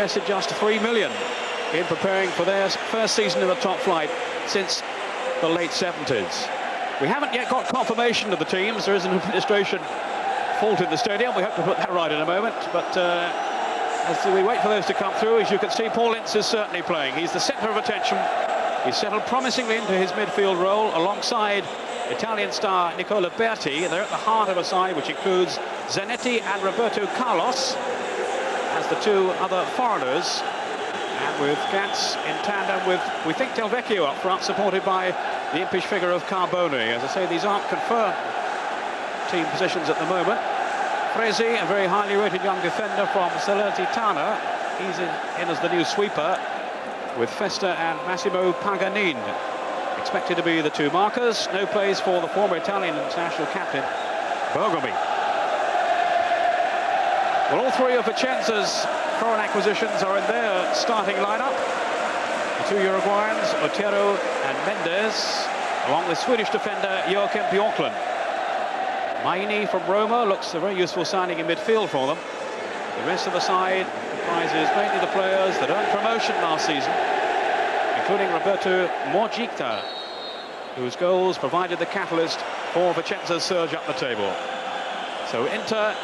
invested just 3 million in preparing for their first season in the top flight since the late 70s. We haven't yet got confirmation of the teams. There is an administration fault in the stadium. We hope to put that right in a moment. But as we wait for those to come through, as you can see, Paul Ince is certainly playing. He's the centre of attention. He's settled promisingly into his midfield role alongside Italian star Nicola Berti. They're at the heart of a side which includes Zanetti and Roberto Carlos as the two other foreigners. And with Gats in tandem with, we think, Del Vecchio up front, supported by the impish figure of Carboni. As I say, these aren't confirmed team positions at the moment. Fresi, a very highly rated young defender from Salernitana. He's in as the new sweeper, with Festa and Massimo Paganin expected to be the two markers. No place for the former Italian international captain, Bergomi. Well, all three of Vicenza's foreign acquisitions are in their starting lineup. The two Uruguayans, Otero and Mendes, along with Swedish defender Joachim Bjorklund. Maini from Roma looks a very useful signing in midfield for them. The rest of the side comprises mainly the players that earned promotion last season, including Roberto Morgita, whose goals provided the catalyst for Vicenza's surge up the table. So Inter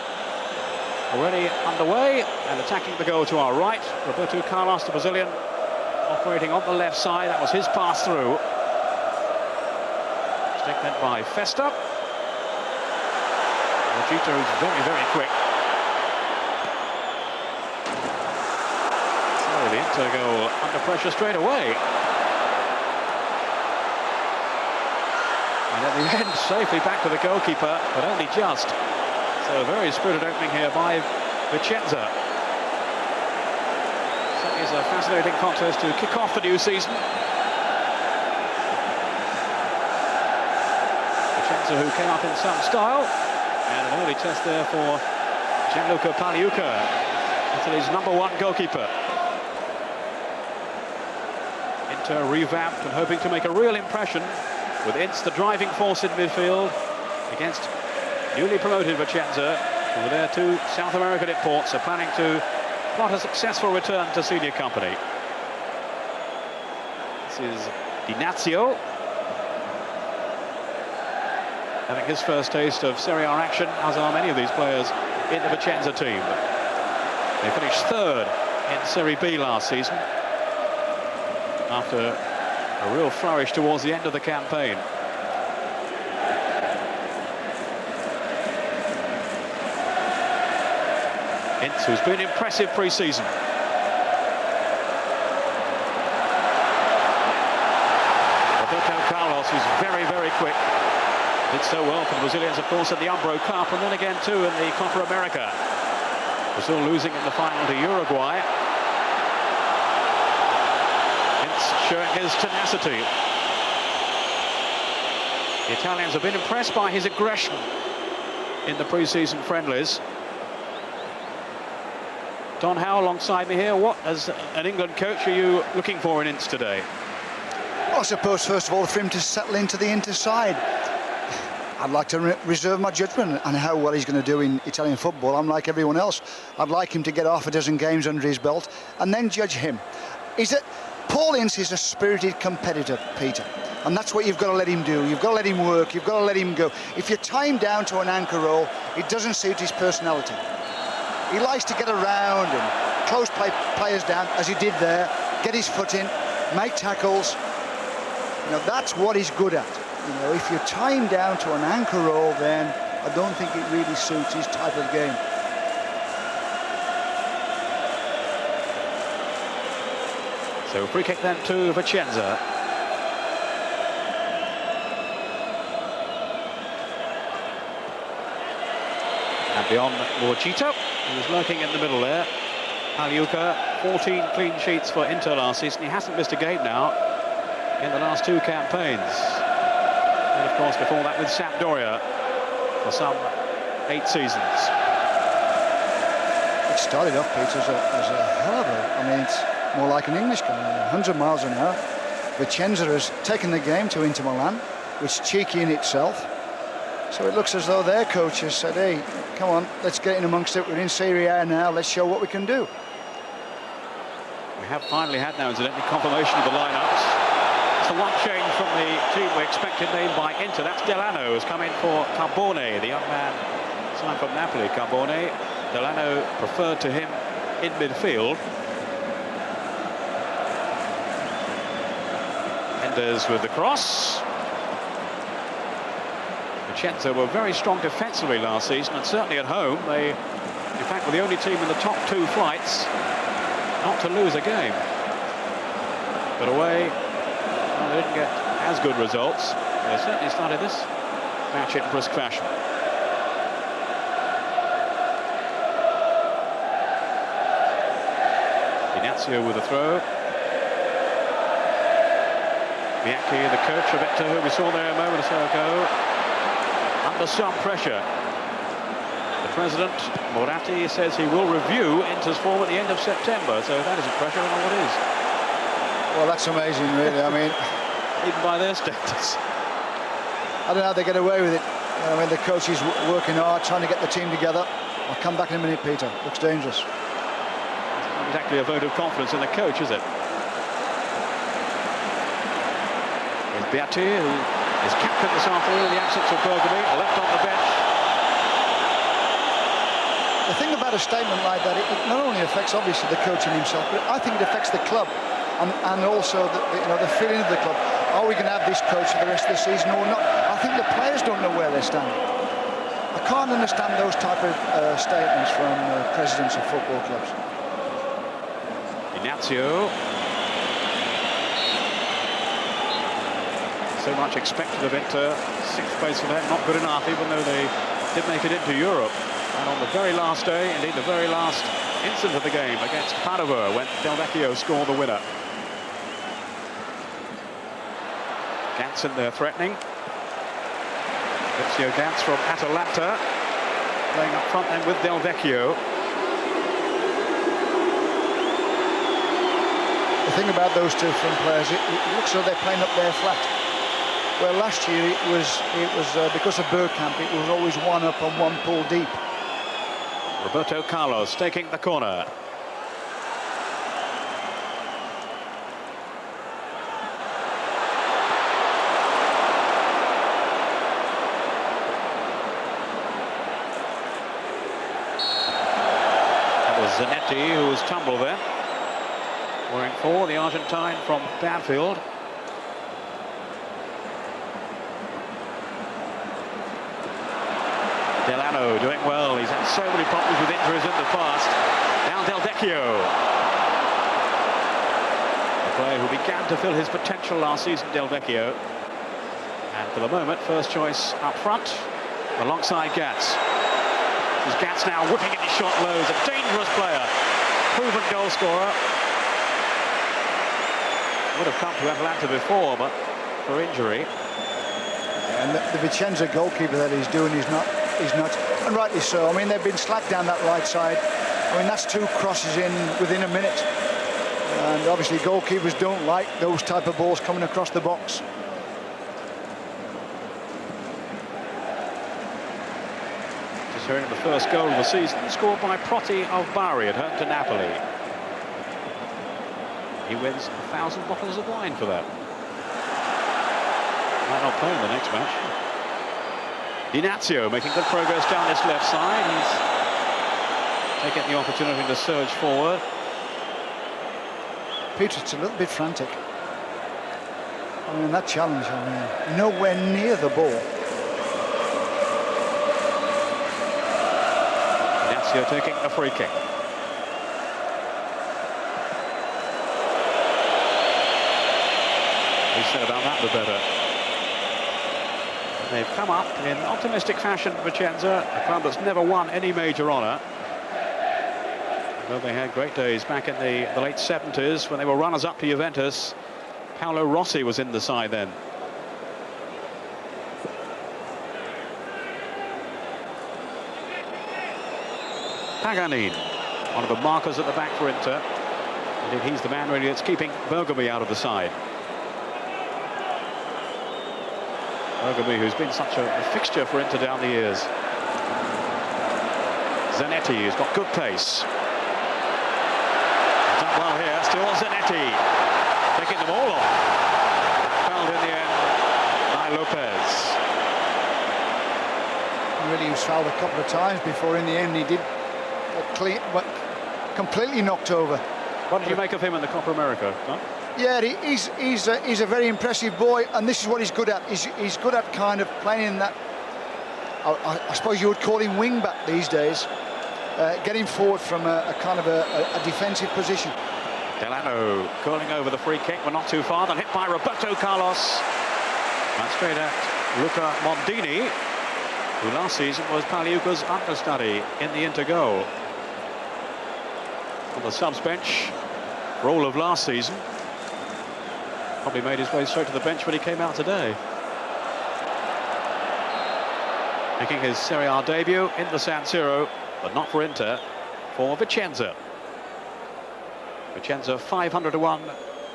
already underway and attacking the goal to our right. Roberto Carlos, the Brazilian, operating on the left side. That was his pass through. Stick then by Festa. Morgita is very, very quick. So the Inter goal under pressure straight away. And at the end, safely back to the goalkeeper, but only just. So a very spirited opening here by Vicenza. Certainly is a fascinating contest to kick off the new season. Vicenza, who came up in some style, and an early test there for Gianluca Pagliuca, Italy's #1 goalkeeper. Inter revamped and hoping to make a real impression with Ince the driving force in midfield against newly promoted Vicenza, who with their two South American imports are planning to plot a successful return to senior company. This is Di Nazio, having his first taste of Serie A action, as are many of these players in the Vicenza team. They finished third in Serie B last season, after a real flourish towards the end of the campaign. Ince, who's been impressive pre-season. Roberto Carlos, who's very, very quick. Did so well for the Brazilians, of course, in the Umbro Cup, and then again, too, in the Copa America. Brazil losing in the final to Uruguay. Ince showing his tenacity. The Italians have been impressed by his aggression in the pre-season friendlies. Don Howe alongside me here. What, as an England coach, are you looking for in Ince today? Well, I suppose, first of all, for him to settle into the Inter side. I'd like to reserve my judgment on how well he's going to do in Italian football. I'm like everyone else. I'd like him to get half a dozen games under his belt and then judge him. Paul Ince is a spirited competitor, Peter, and that's what you've got to let him do. You've got to let him work. You've got to let him go. If you tie him down to an anchor role, it doesn't suit his personality. He likes to get around and close players down, as he did there, get his foot in, make tackles. You know, that's what he's good at. You know, if you tie him down to an anchor role, then I don't think it really suits his type of game. So free kick then to Vicenza. And beyond Morgita, who was lurking in the middle there. Pagliuca, 14 clean sheets for Inter last season. He hasn't missed a game now in the last two campaigns. And of course before that with Sampdoria for some 8 seasons. It started off, Peter, as a hell of a, I mean, it's more like an English car, 100 miles an hour. Vicenza has taken the game to Inter Milan, which is cheeky in itself. So it looks as though their coach has said, hey, come on, let's get in amongst it. We're in Serie A now, let's show what we can do. We have finally had now, incidentally, confirmation of the lineups. It's the one change from the team we expected, named by Inter. That's Delano, who's come in for Carbone, the young man signed from Napoli. Carbone, Delano preferred to him in midfield. Enders with the cross. Vicenza were very strong defensively last season, and certainly at home they, in fact, were the only team in the top 2 flights not to lose a game. But away, well, they didn't get as good results. They certainly started this match in brisk fashion. Ignacio with a throw. Bianchi, the coach of Inter, who we saw there a moment or so ago, under some pressure. The president, Moratti, says he will review Inter's form at the end of September, so that isn't pressure, I don't know what is. Well, that's amazing, really. I mean, even by their standards. I don't know how they get away with it. I mean, the coach is working hard, trying to get the team together. I'll come back in a minute, Peter. Looks dangerous. It's not exactly a vote of confidence in the coach, is it? Here's Beatti, who is captain this afternoon in the absence of Bergamy, left on the bench. The thing about a statement like that, it not only affects obviously the coach and himself, but I think it affects the club and also the feeling of the club. Are we going to have this coach for the rest of the season or not? I think the players don't know where they stand. I can't understand those type of statements from presidents of football clubs. Ignacio. So much expected of Inter. 6th place for them, not good enough, even though they did make it into Europe. And on the very last day, indeed the very last instant of the game against Padova, when Del Vecchio scored the winner. Gantz in there threatening. Ezio Gantz from Atalanta, playing up front then with Del Vecchio. The thing about those two front players, it looks like they're playing up there flat. Well, last year it was because of Bergkamp, it was always one up and one pull deep. Roberto Carlos taking the corner. That was Zanetti who was tumbled there. Wearing 4, the Argentine from Banfield. Delano doing well. He's had so many problems with injuries in the past. Now Del Vecchio. A player who began to fill his potential last season, Del Vecchio. And for the moment, first choice up front, alongside Gantz. This is Gantz now whipping at his shot lows. A dangerous player. Proven goal scorer. Would have come to Atalanta before, but for injury. And the Vicenza goalkeeper that he's doing is not, and rightly so. I mean, they've been slack down that right side. I mean, that's 2 crosses in within a minute. And obviously goalkeepers don't like those type of balls coming across the box. Just hearing of the first goal of the season, scored by Proti of Bari at home to Napoli. He wins 1,000 bottles of wine for that. Might not play in the next match. Ignacio making good progress down this left side. He's taking the opportunity to surge forward. Peter, it's a little bit frantic. I mean, that challenge, I mean, nowhere near the ball. Ignacio taking a free kick. He said about that the better. They've come up in optimistic fashion, Vicenza, a club that's never won any major honour. Well, they had great days back in the late 70s when they were runners-up to Juventus. Paolo Rossi was in the side then. Paganin, one of the markers at the back for Inter. Indeed, he's the man really that's keeping Bergamy out of the side. Bergamy, who's been such a fixture for Inter down the years. Zanetti, who's got good pace. Done well here, still Zanetti taking them all off. Fouled in the end by Lopez. Really, he was fouled a couple of times before in the end he did completely knocked over. What did you make of him in the Copa America? Huh? Yeah, he's a very impressive boy, and this is what he's good at. He's good at kind of playing in that, I suppose you would call him wing back these days, getting forward from a kind of a defensive position. Delano curling over the free kick, but not too far, then hit by Roberto Carlos. And straight at Luca Mondini, who last season was Pagliuca's understudy in the Inter goal. On the subs bench, role of last season. Probably made his way straight to the bench when he came out today. Making his Serie A debut in the San Siro, but not for Inter, for Vicenza. Vicenza 500-1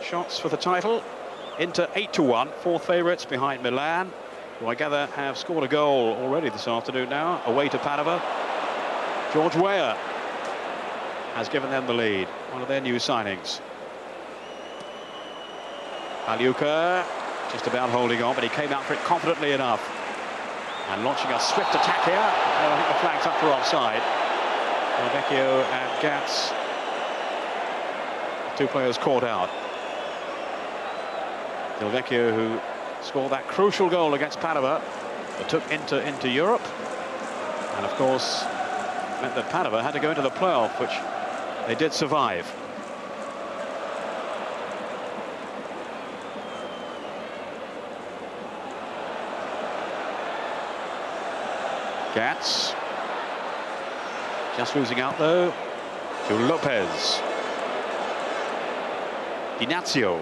shots for the title. Inter 8-1, fourth favourites behind Milan, who I gather have scored a goal already this afternoon now, away to Padova. George Weah has given them the lead, one of their new signings. Pagliuca just about holding on, but he came out for it confidently enough. And launching a swift attack here. I think the flag's up for offside. Vecchio and Gats, two players caught out. Del Vecchio, who scored that crucial goal against Padova, that took Inter into Europe, and of course meant that Padova had to go into the playoff, which they did survive. Gats just losing out though to Lopez. Dinazio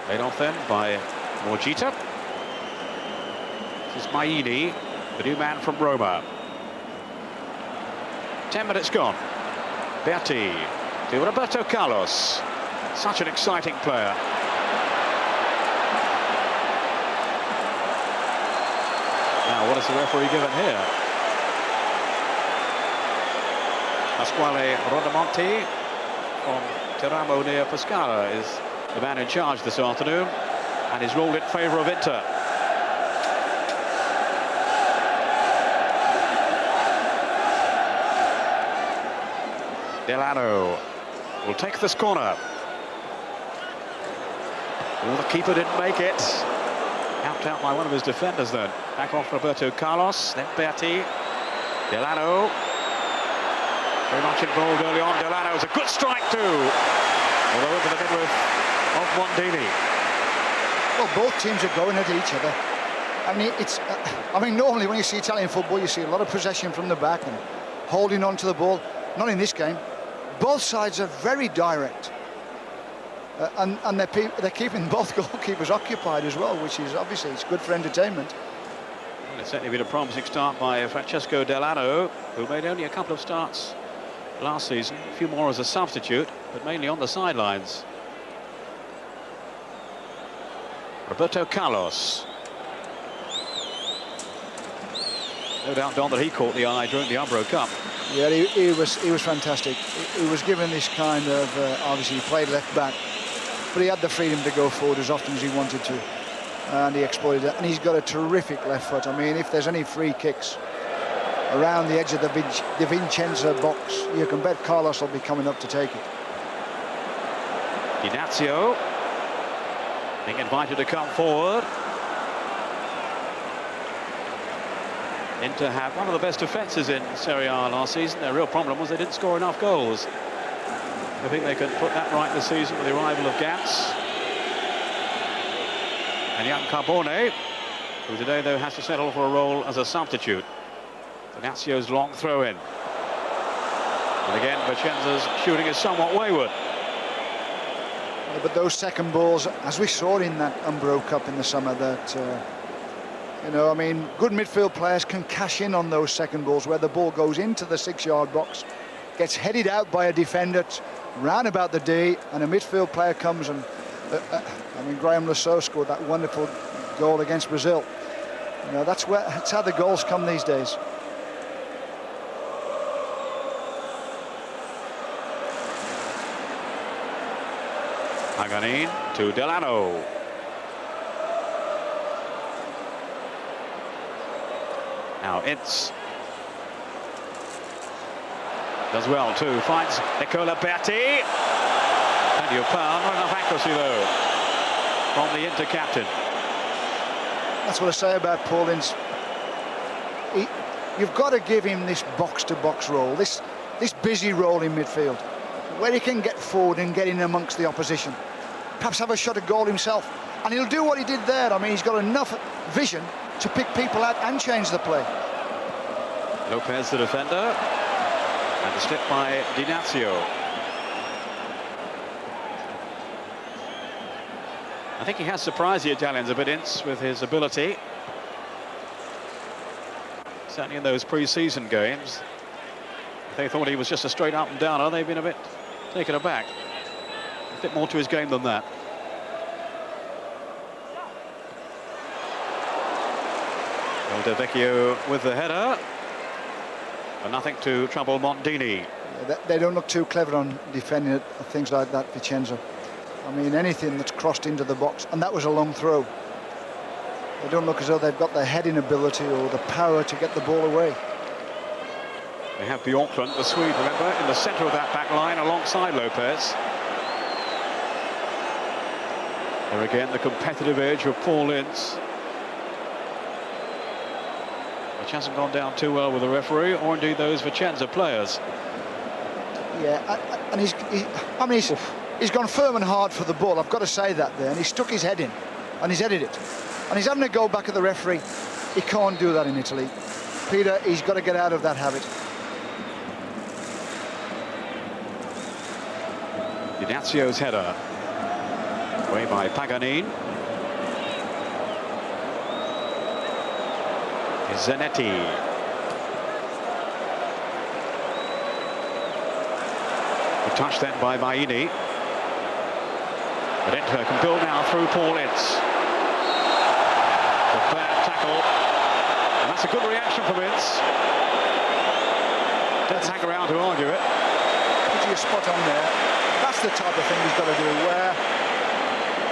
laid off then by Morgita. This is Maini, the new man from Roma. 10 minutes gone. Berti to Roberto Carlos. Such an exciting player. Now, what has the referee given here? Pasquale Rodamonti from Teramo near Pescara is the man in charge this afternoon, and he's ruled in favour of Inter. Delano will take this corner. Oh, the keeper didn't make it. Helped out by one of his defenders then. Back off Roberto Carlos, then Berti. Delano. Very much involved early on. Delano is a good strike too. Although into the midriff of Mondini. Well, both teams are going at each other. I mean, normally when you see Italian football, you see a lot of possession from the back and holding on to the ball. Not in this game. Both sides are very direct. And they're keeping both goalkeepers occupied as well, which is obviously it's good for entertainment. Well, it's certainly been a promising start by Francesco Delano, who made only a couple of starts last season, a few more as a substitute, but mainly on the sidelines. Roberto Carlos. No doubt, Don, that he caught the eye during the Umbro Cup. Yeah, he was fantastic. He was given this kind of obviously he played left back, but he had the freedom to go forward as often as he wanted to, and he exploited it. And he's got a terrific left foot. I mean, if there's any free kicks around the edge of the Vicenza box, you can bet Carlos will be coming up to take it. Dinazio being invited to come forward. Inter had one of the best defences in Serie A last season. Their real problem was they didn't score enough goals. I think they could put that right this season with the arrival of Gats and young Carbone, who today though has to settle for a role as a substitute. Dinazio's long throw in. And again, Vicenza's shooting is somewhat wayward. But those second balls, as we saw in that Umbro Cup in the summer, that you know, I mean, good midfield players can cash in on those second balls where the ball goes into the 6-yard box, gets headed out by a defender round about the D, and a midfield player comes and I mean, Graham Lasso scored that wonderful goal against Brazil. You know, that's how the goals come these days. Paganin to Delano. Now Ince does well too, finds Nicola Berti. Plenty of power, not enough accuracy though from the Inter captain. That's what I say about Paul Ince. You've got to give him this box-to-box role, this busy role in midfield, where he can get forward and get in amongst the opposition. Perhaps have a shot at goal himself. And he'll do what he did there. I mean, he's got enough vision to pick people out and change the play. Lopez, the defender. And a slip by Dinazio. I think he has surprised the Italians a bit, Ince, with his ability. Certainly in those pre-season games. They thought he was just a straight up and downer. They've been a bit taken aback. A bit more to his game than that. Del Vecchio with the header. But nothing to trouble Mondini. Yeah, they don't look too clever on defending it, things like that, Vicenza. I mean, anything that's crossed into the box, and that was a long throw. They don't look as though they've got the heading ability or the power to get the ball away. They have Bjorklund, the Swede, remember, in the centre of that back line alongside Lopez. There again, the competitive edge of Paul Ince, which hasn't gone down too well with the referee, or indeed those Vicenza players. Yeah, and he's gone firm and hard for the ball, I've got to say that there, and he stuck his head in, and he's headed it. And he's having a go back at the referee. He can't do that in Italy. Peter, he's got to get out of that habit. Dinazio's header. Away by Paganin. Zanetti. The touch then by Maini. But Inter can build now through Paul Ince. A bad tackle. And that's a good reaction from Ince. Doesn't hang around to argue it. Put your spot on there. That's the type of thing he's got to do, where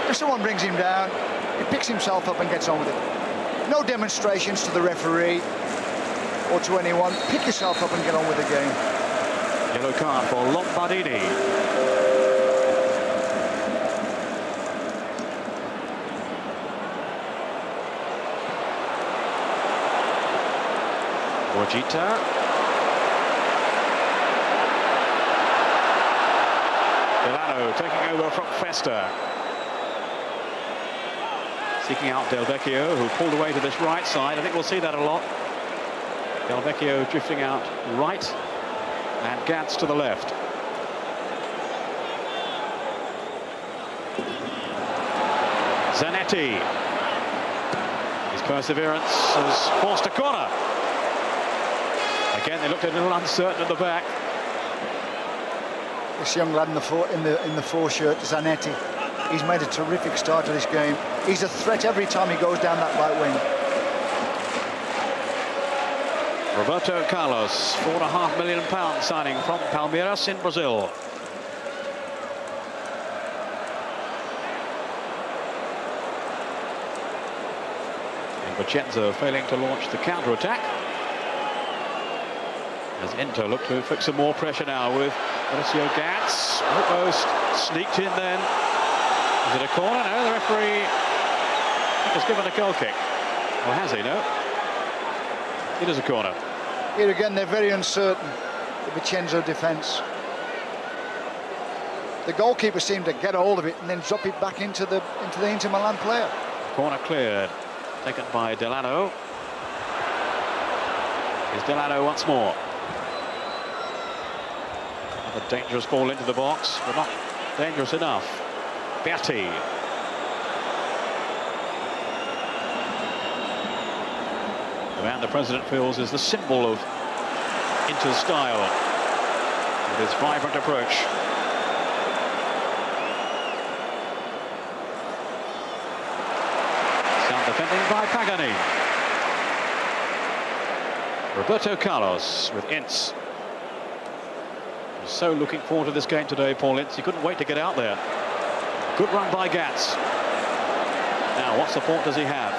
if someone brings him down, he picks himself up and gets on with it. No demonstrations to the referee or to anyone. Pick yourself up and get on with the game. Yellow card for Lombardini. Borgita. Delano taking over from Festa. Seeking out Del Vecchio, who pulled away to this right side. I think we'll see that a lot. Del Vecchio drifting out right, and Gantz to the left. Zanetti. His perseverance has forced a corner. Again, they looked a little uncertain at the back. This young lad in the four shirt, Zanetti, he's made a terrific start to this game. He's a threat every time he goes down that right wing. Roberto Carlos, £4.5 million signing from Palmeiras in Brazil. And Vicenza failing to launch the counter-attack, as Inter look to fix some more pressure now with Alessio Gantz. Almost sneaked in then. Is it a corner? No, the referee has given a goal kick. Or has he? No. It is a corner. Here again, they're very uncertain, the Vicenza defence. The goalkeeper seemed to get a hold of it and then drop it back into the Inter Milan player. Corner cleared, taken by Delano. Here's Delano once more. Another dangerous ball into the box, but not dangerous enough. Berti. The man the president feels is the symbol of Inter's style, with his vibrant approach. Sound defending by Pagani. Roberto Carlos with Ince. He's so looking forward to this game today, Paul Ince. He couldn't wait to get out there. Good run by Gats. Now, what support does he have?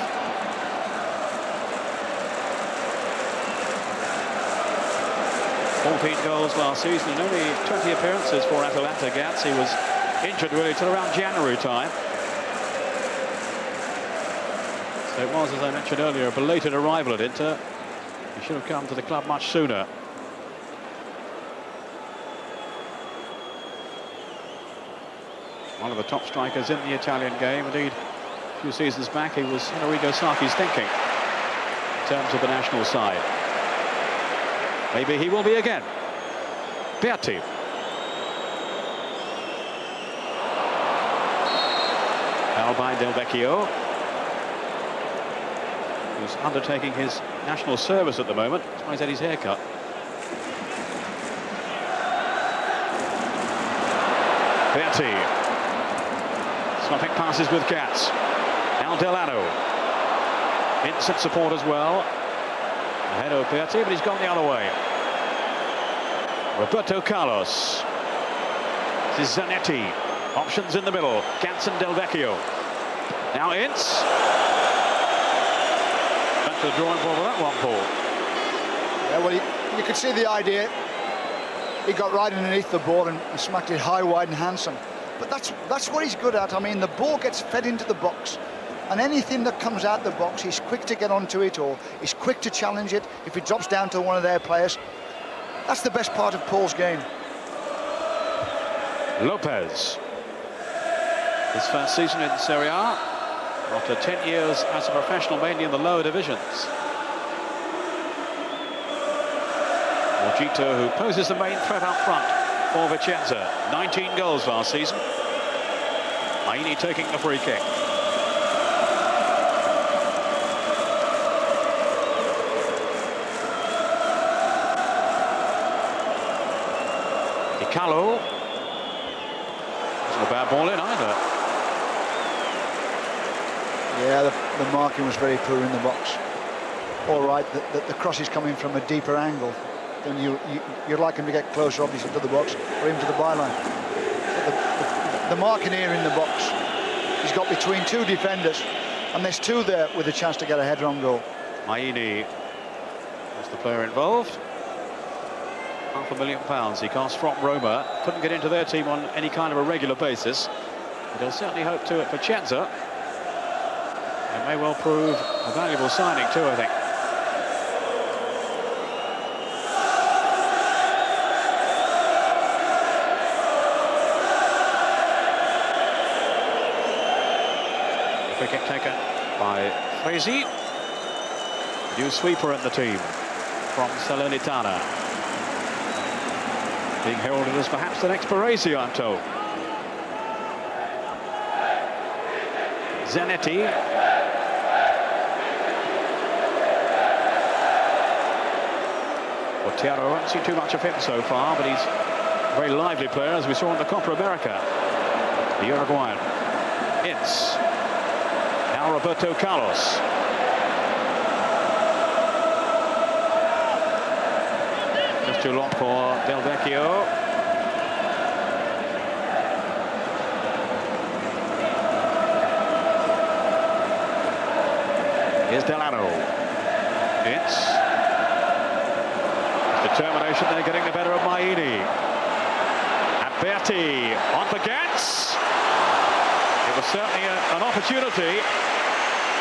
$14 goals last season and only 20 appearances for Atalanta. Gats, he was injured really till around January time. So it was, as I mentioned earlier, a belated arrival at Inter. He should have come to the club much sooner. One of the top strikers in the Italian game. Indeed, a few seasons back, he was Enrico Sacchi's thinking in terms of the national side. Maybe he will be again. Berti. Foul by Del Vecchio, who's undertaking his national service at the moment. That's why he's had his haircut. Berti. Swapping passes with Gats. Now Delano. Instant support as well. Ahead of Berti, but he's gone the other way. Roberto Carlos. This is Zanetti. Options in the middle. Gats and Del Vecchio. Now Ince. Back to the drawing board for that one, Paul. Yeah, well, you could see the idea. He got right underneath the ball and smacked it high, wide and handsome. But that's what he's good at. I mean, the ball gets fed into the box, and anything that comes out the box, he's quick to get onto it, or he's quick to challenge it. If it drops down to one of their players, that's the best part of Paul's game. Lopez. His first season in Serie A, after 10 years as a professional, mainly in the lower divisions. Mojito, who poses the main threat up front for Vicenza. 19 goals last season. Maini taking the free kick. Icalo. Wasn't a bad ball in either. Yeah, the marking was very poor in the box. All right, the cross is coming from a deeper angle. Then you'd like him to get closer, obviously, to the box or even to the byline. But the marking here in the box, he's got between two defenders, and there's two there with a chance to get a header on goal. Maini was the player involved. £500,000 he cost from Roma. Couldn't get into their team on any kind of a regular basis, but he'll certainly hope to at Vicenza. It may well prove a valuable signing too, I think. Free kick taken by Fresi. New sweeper in the team from Salernitana. Being heralded as perhaps the next Baresi, I'm told. Zanetti. Otero, I haven't seen too much of him so far, but he's a very lively player, as we saw in the Copa America. The Uruguayan. Ince. Now Roberto Carlos. Just too long for Del Vecchio. Here's Delano. Ince. Determination there, getting the better of Maini. And Berti on for Gats. It was certainly an opportunity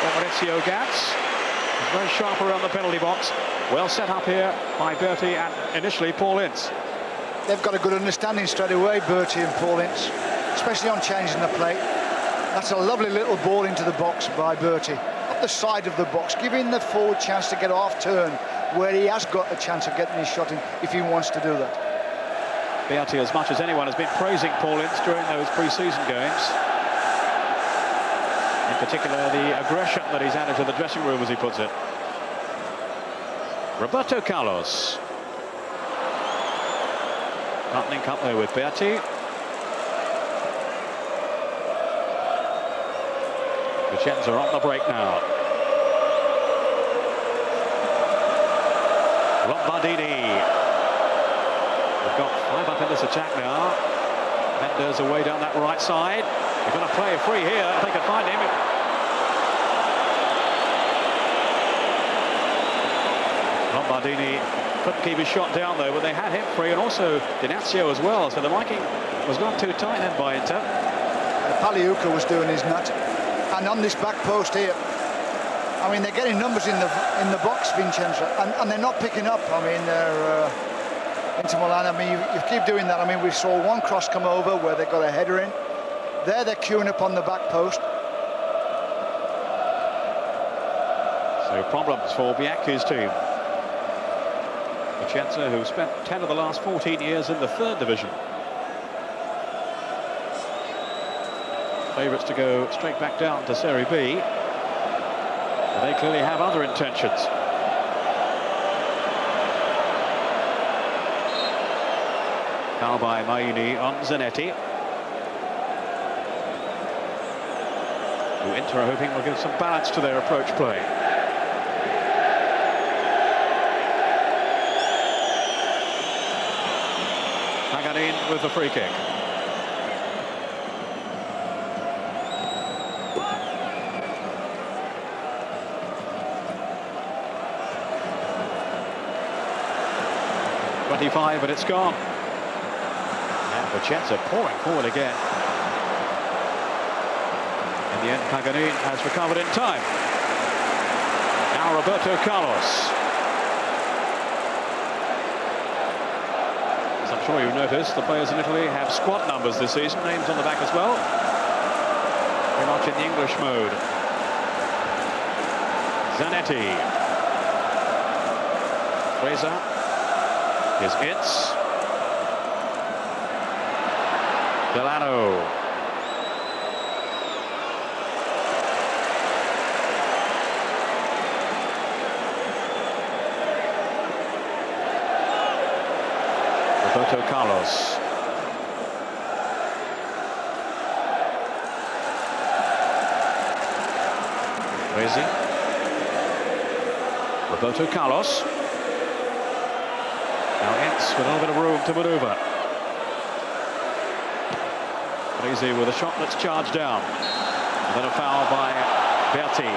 for Maurizio Gats. He's very sharp around the penalty box. Well set up here by Berti and initially Paul Ince. They've got a good understanding straight away, Berti and Paul Ince, especially on changing the play. That's a lovely little ball into the box by Berti. Up the side of the box, giving the forward chance to get off turn, where he has got a chance of getting his shot in if he wants to do that. Berti, as much as anyone, has been praising Paul Ince during those pre-season games. In particular, the aggression that he's added to the dressing room, as he puts it. Roberto Carlos. Can't link up there with Berti. Vicenza on the break now. Lombardini. We've got 5 up in this attack now. Mendes away down that right side. They're going to play free here if they can find him. Lombardini couldn't keep his shot down though, but they had him free, and also Dinazio as well, so the marking was not too tight then by Inter. Paliuca was doing his nut, and on this back post here, I mean, they're getting numbers in the box, Vicenza, and they're not picking up. I mean, they're Inter Milan. I mean, you keep doing that. I mean, we saw one cross come over where they got a header in. There they're queuing up on the back post. So problems for Bianchi's team. Vicenza, who spent 10 of the last 14 years in the 3rd division. Favourites to go straight back down to Serie B. But they clearly have other intentions. Foul by Maini on Zanetti, who Inter are hoping will give some balance to their approach play. Paganin with the free kick. But it's gone. And Vicenza pouring forward again. In the end, Paganin has recovered in time. Now Roberto Carlos. As I'm sure you've noticed, the players in Italy have squad numbers this season, names on the back as well. Very much in the English mode. Zanetti. Fraser. Is Itz. Delano. Roberto Carlos. Rezi. Roberto Carlos. Now Ince with a little bit of room to manoeuvre. Rezi with a shot that's charged down. And then a foul by Berti.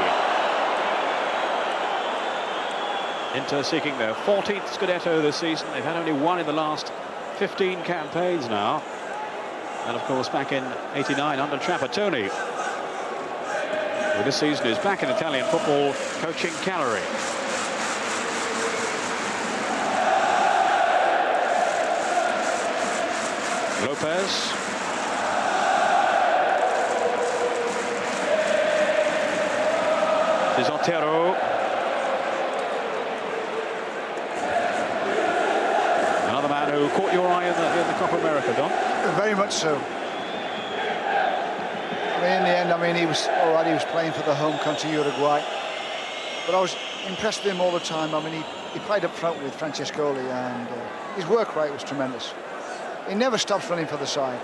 Inter seeking their 14th Scudetto this season. They've had only one in the last 15 campaigns now. And of course back in '89 under Trapattoni, who this season is back in Italian football coaching Cagliari. Lopez. Is Otero. Another man who caught your eye in the Copa America, Don? Very much so. I mean, in the end, I mean, he was all right. He was playing for the home country, Uruguay. But I was impressed with him all the time. I mean, he played up front with Francescoli, and his work rate was tremendous. He never stops running for the side.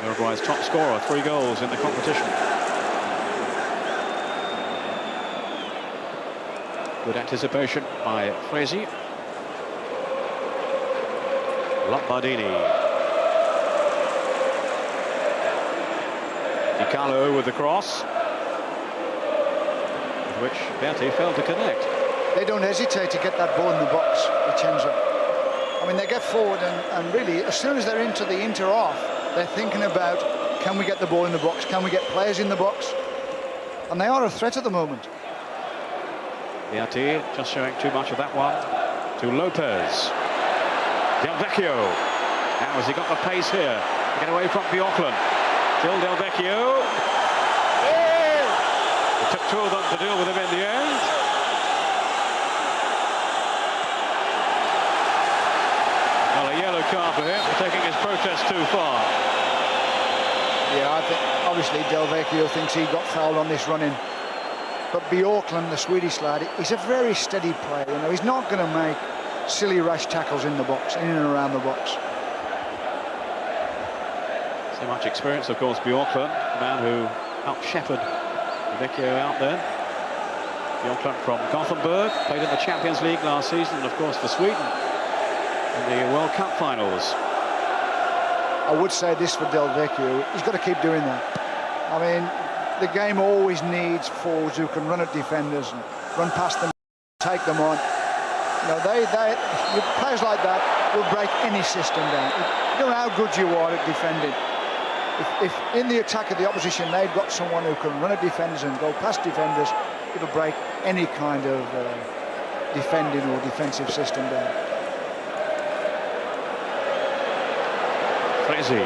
Uruguay's top scorer, 3 goals in the competition. Good anticipation by Fresi. Lombardini. Di Carlo with the cross, with which Berti failed to connect. They don't hesitate to get that ball in the box, Vicenza. I mean, they get forward and really, as soon as they're into the Inter off, they're thinking about, can we get the ball in the box? Can we get players in the box? And they are a threat at the moment. Berti just showing too much of that one to Lopez. Del Vecchio. Now has he got the pace here to get away from Bjorklund? Still Del Vecchio. It took 2 of them to deal with him in the end. Well, a yellow card for him for taking his protest too far. Yeah, I think obviously Del Vecchio thinks he got fouled on this run-in. But Bjorklund, the Swedish lad, he's a very steady player. You know, he's not going to make silly rash tackles in the box, in and around the box. So much experience, of course, Bjorklund, the man who helped shepherd Vecchio out there. Bjorklund from Gothenburg, played in the Champions League last season, and of course for Sweden in the World Cup finals. I would say this for Del Vecchio, he's got to keep doing that. I mean, the game always needs forwards who can run at defenders and run past them, take them on. You know, players like that will break any system down. You don't know how good you are at defending. If in the attack of the opposition they've got someone who can run at defenders and go past defenders, it'll break any kind of defending or defensive system down. Crazy.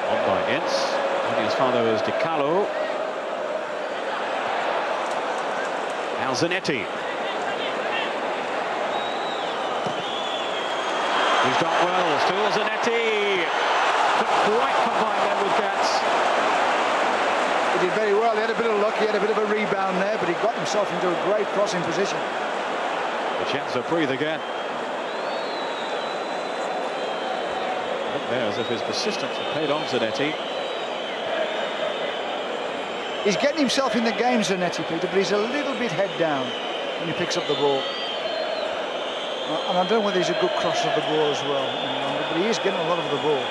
On by Ince. And his father is Di Carlo. Now Zanetti. He's done well. Still Zanetti. Couldn't quite combine them with Gats. He did very well. He had a bit of luck. He had a bit of a rebound there, but he got himself into a great crossing position. Vicenza breathe again. Look there, as if his persistence had paid off Zanetti. He's getting himself in the game, Zanetti, Peter, but he's a little bit head down when he picks up the ball. And I don't know whether he's a good crosser of the ball as well, but he is getting a lot of the ball.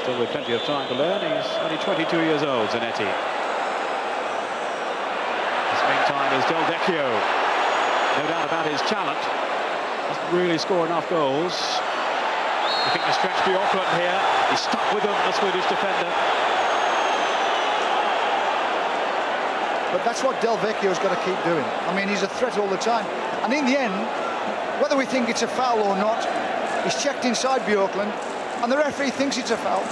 Still with plenty of time to learn. He's only 22 years old, Zanetti. This meantime is Del Vecchio. No doubt about his talent. Doesn't really score enough goals. Looking to stretch Bjorklund here. He's stuck with him, the Swedish defender. But that's what Del Vecchio's got to keep doing. I mean, he's a threat all the time. And in the end, whether we think it's a foul or not, he's checked inside Bjorklund, and the referee thinks it's a foul.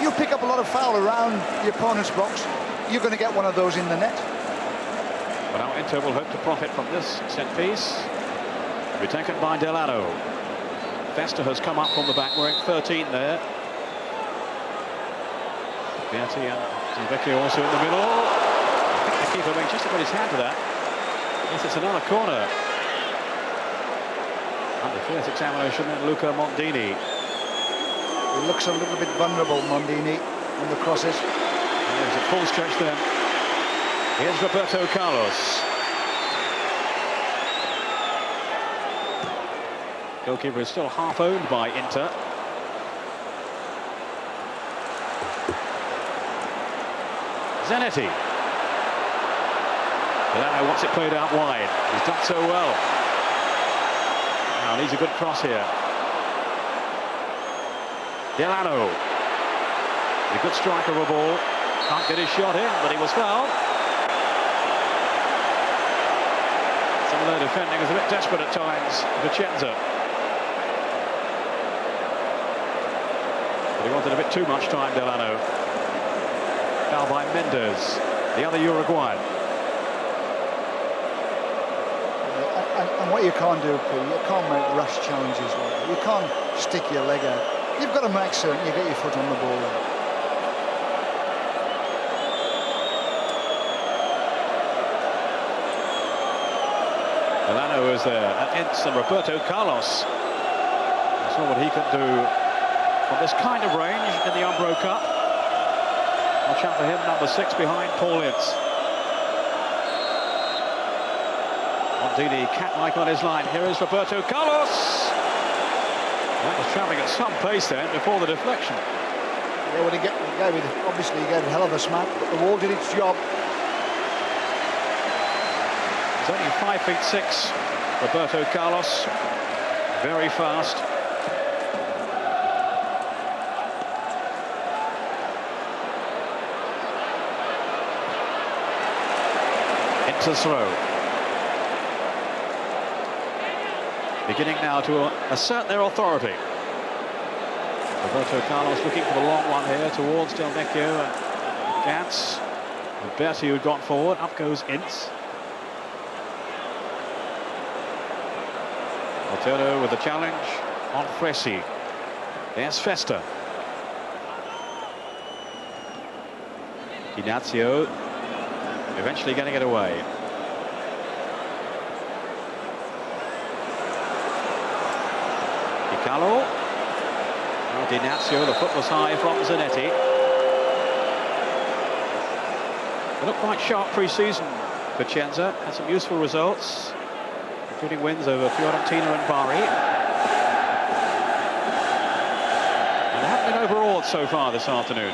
You pick up a lot of foul around the opponent's box, you're going to get one of those in the net. Well, now Inter will hope to profit from this set piece. It'll be taken by Delano. Vesta has come up from the back, wearing 13 there. Beati and Del Vecchio also in the middle. I think the keeper may just have got his hand to that. Yes, it's another corner. Under fierce examination, then Luca Mondini. He looks a little bit vulnerable, Mondini, on the crosses. He's at full stretch then. Here's Roberto Carlos. Goalkeeper is still half owned by Inter. Zanetti. Delano wants it played out wide. He's done so well. Now needs a good cross here. Delano. A good striker of a ball. Can't get his shot in, but he was fouled. Some of their defending is a bit desperate at times. Vicenza. But he wanted a bit too much time, Delano. Foul by Mendes, the other Uruguayan. And what you can't do, Pete, you can't make rash challenges like that. You can't stick your leg out. You've got to make certain you get your foot on the ball. Delano is there, and Ince and Roberto Carlos. I saw what he could do from this kind of range in the Umbro Cup. Watch out for him, number 6 behind Paul Ince. Mondini, cat-like on his line. Here is Roberto Carlos. That was travelling at some pace then before the deflection. Yeah, well, obviously he gave a hell of a smack, but the wall did its job. He's only 5'6", Roberto Carlos. Very fast. Into throw. Beginning now to assert their authority. Roberto Carlos looking for the long one here towards Del Vecchio and Gats. And Berti who'd gone forward. Up goes Ince. Alterno with the challenge on Fresi. There's Festa. Ignazio eventually getting it away. Carlo. Now Ignazio, the foot was high from Zanetti. They looked quite sharp pre-season. Vicenza had some useful results, including wins over Fiorentina and Bari. so far this afternoon.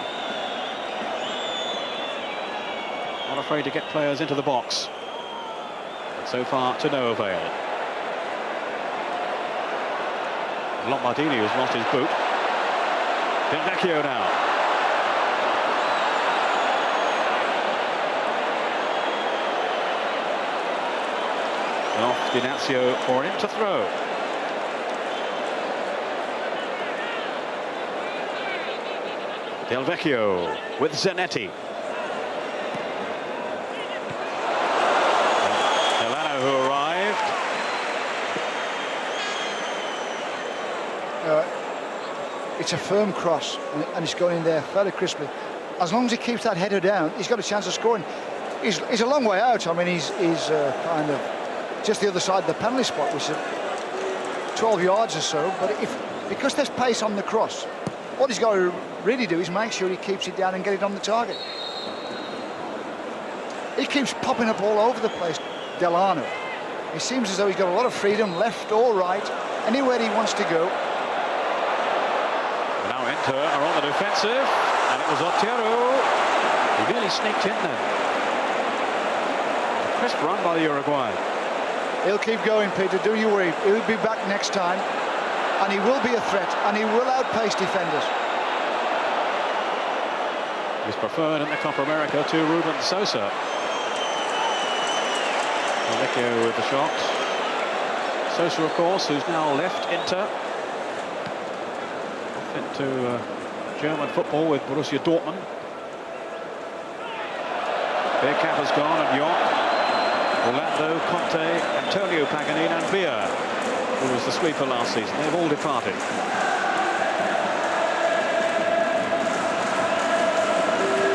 Not afraid to get players into the box. But so far to no avail. Lombardini has lost his boot. Del Vecchio now. And off Dinazio for him to throw. Del Vecchio with Zanetti. Delano who arrived. It's a firm cross and it's going in there fairly crisply. As long as he keeps that header down, he's got a chance of scoring. He's a long way out. I mean, he's kind of just the other side of the penalty spot, which is 12 yards or so. But because there's pace on the cross, what he's got to really do is make sure he keeps it down and get it on the target. He keeps popping up all over the place, Delano. It seems as though he's got a lot of freedom, left or right, anywhere he wants to go. Now Inter are on the defensive, and it was Otero. He really sneaked in there. A crisp run by the Uruguayan. He'll keep going, Peter, don't you worry. He'll be back next time, and he will be a threat, and he will outpace defenders. He's preferred in the Copa America to Ruben Sosa. Vecchio with the shot. Sosa, of course, who's now left Inter. Off into German football with Borussia Dortmund. Bergkamp has gone, and York. Orlando, Conte, Antonio Paganini and Villa, who was the sweeper last season. They've all departed.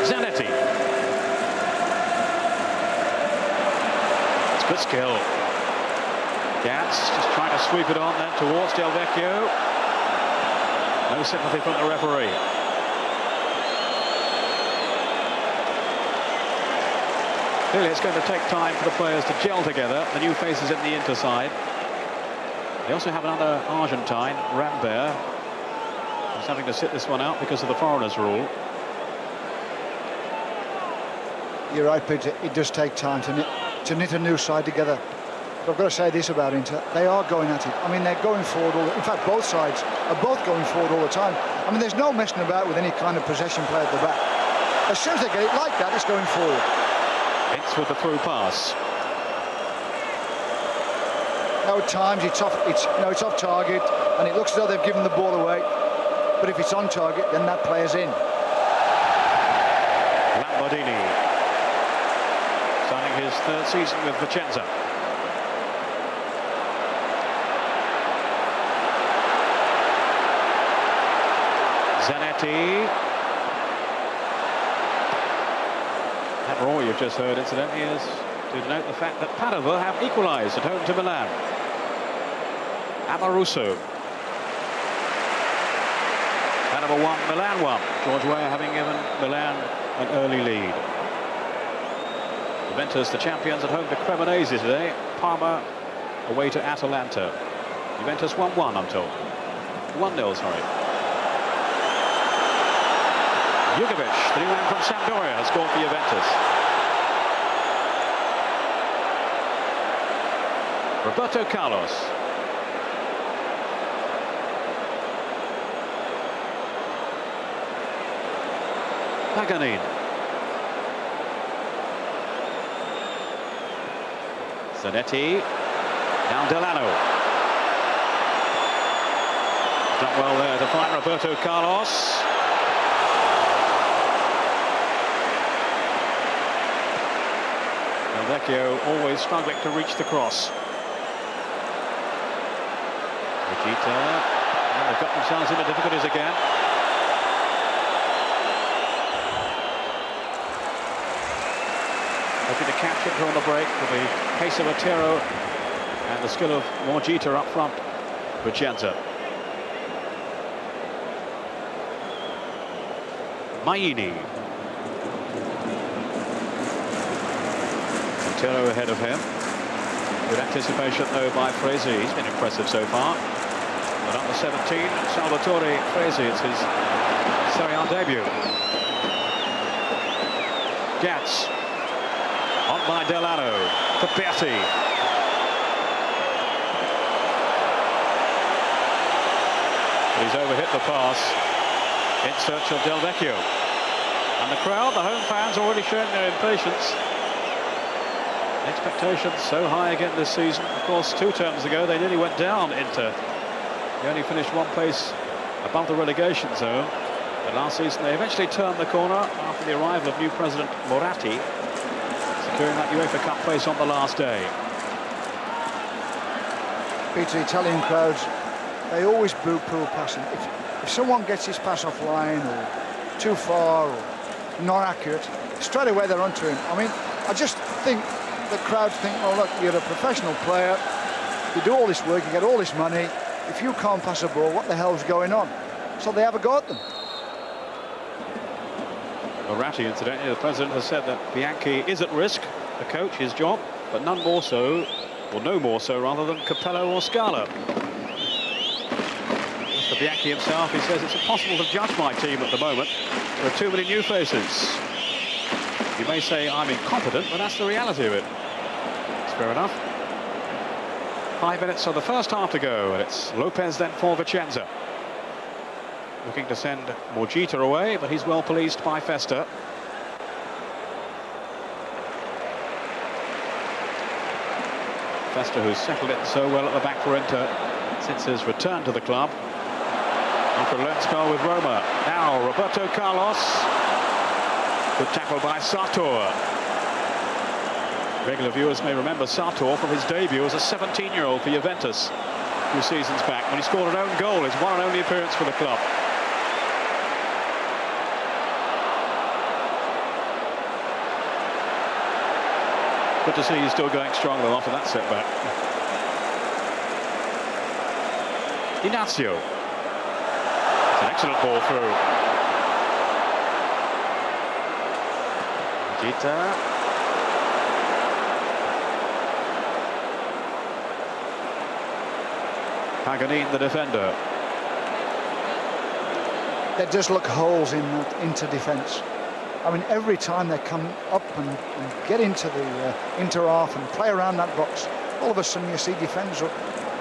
Zanetti. It's good skill. Gats just trying to sweep it on then towards Del Vecchio. No sympathy from the referee. Clearly it's going to take time for the players to gel together, the new faces in the Inter side. They also have another Argentine, Rambert, who's having to sit this one out because of the foreigners rule. You're right, Peter, it does take time to knit a new side together. But I've got to say this about Inter, they are going at it. I mean, they're going forward in fact, both sides are both going forward all the time. I mean, there's no messing about with any kind of possession play at the back. As soon as they get it like that, it's going forward. It's with the through pass. Now at times it's off target, and it looks as though they've given the ball away. But if it's on target, then that player's in. Lombardini, starting his third season with Vicenza. Zanetti. That roar you've just heard, incidentally, is to denote the fact that Padova have equalised at home to Milan. Amoruso. Padova 1, Milan 1. George Weah having given Milan an early lead. Juventus, the champions, at home to Cremonese today. Parma away to Atalanta. Juventus 1-1, I'm told. 1-0, sorry. Jugovic, the new man from Sampdoria, has scored for Juventus. Roberto Carlos. Paganini. Zanetti. Now Delano. Done well there to find Roberto Carlos. Vecchio always struggling to reach the cross. Vegeta. Well, they've got themselves into difficulties again. Hoping to catch it on the break with the pace of Otero and the skill of Vegeta up front. Vicenza. Maini. Otero ahead of him. Good anticipation though by Fraser. He's been impressive so far. The number 17, Salvatore Fresi, it's his Serie A debut. Gats. On by Delano. To Berti. He's overhit the pass in search of Del Vecchio. And the crowd, the home fans, already showing their impatience. Expectations so high again this season. Of course, 2 terms ago, they nearly went down Inter. They only finished 1 place above the relegation zone. But last season, they eventually turned the corner after the arrival of new president Moratti, securing that UEFA Cup place on the last day. Peter, Italian crowds, they always boo-poo passing. If someone gets his pass offline or too far or not accurate, straight away they're onto him. I mean, I just think the crowds think, well, look, you're a professional player, you do all this work, you get all this money. If you can't pass a ball, what the hell's going on? So they have a go at them. Moratti, incidentally, the president has said that Bianchi is at risk, the coach, his job, but none more so, or no more so rather, than Capello or Scala. As for Bianchi himself, he says it's impossible to judge my team at the moment. There are too many new faces. You may say I'm incompetent, but that's the reality of it. It's fair enough. 5 minutes of the first half to go, and it's Lopez then for Vicenza. Looking to send Morgita away, but he's well policed by Festa. Festa, who's settled it so well at the back for Inter since his return to the club after a loan spell with Roma. Now Roberto Carlos. Good tackle by Sartor. Regular viewers may remember Sartor from his debut as a 17-year-old for Juventus a few seasons back when he scored an own goal, his one and only appearance for the club. Good to see he's still going strong though after that setback. Inácio. It's an excellent ball through. Gita. Paganini, the defender. There just look holes in into defence. I mean, every time they come up and get into the Inter half and play around that box, all of a sudden you see defenders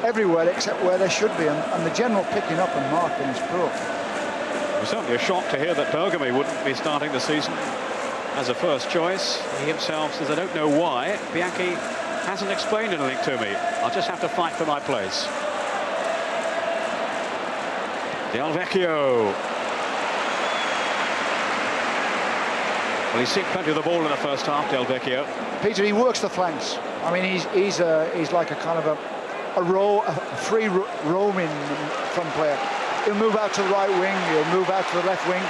everywhere except where they should be, and the general picking up and marking is poor. It was certainly a shock to hear that Bergami wouldn't be starting the season as a first choice. He himself says, I don't know why. Bianchi hasn't explained anything to me. I'll just have to fight for my place. Del Vecchio. Well, he's seen plenty of the ball in the first half, Del Vecchio. Peter, he works the flanks. I mean, he's like a kind of a free roaming front player. He'll move out to the right wing, he'll move out to the left wing,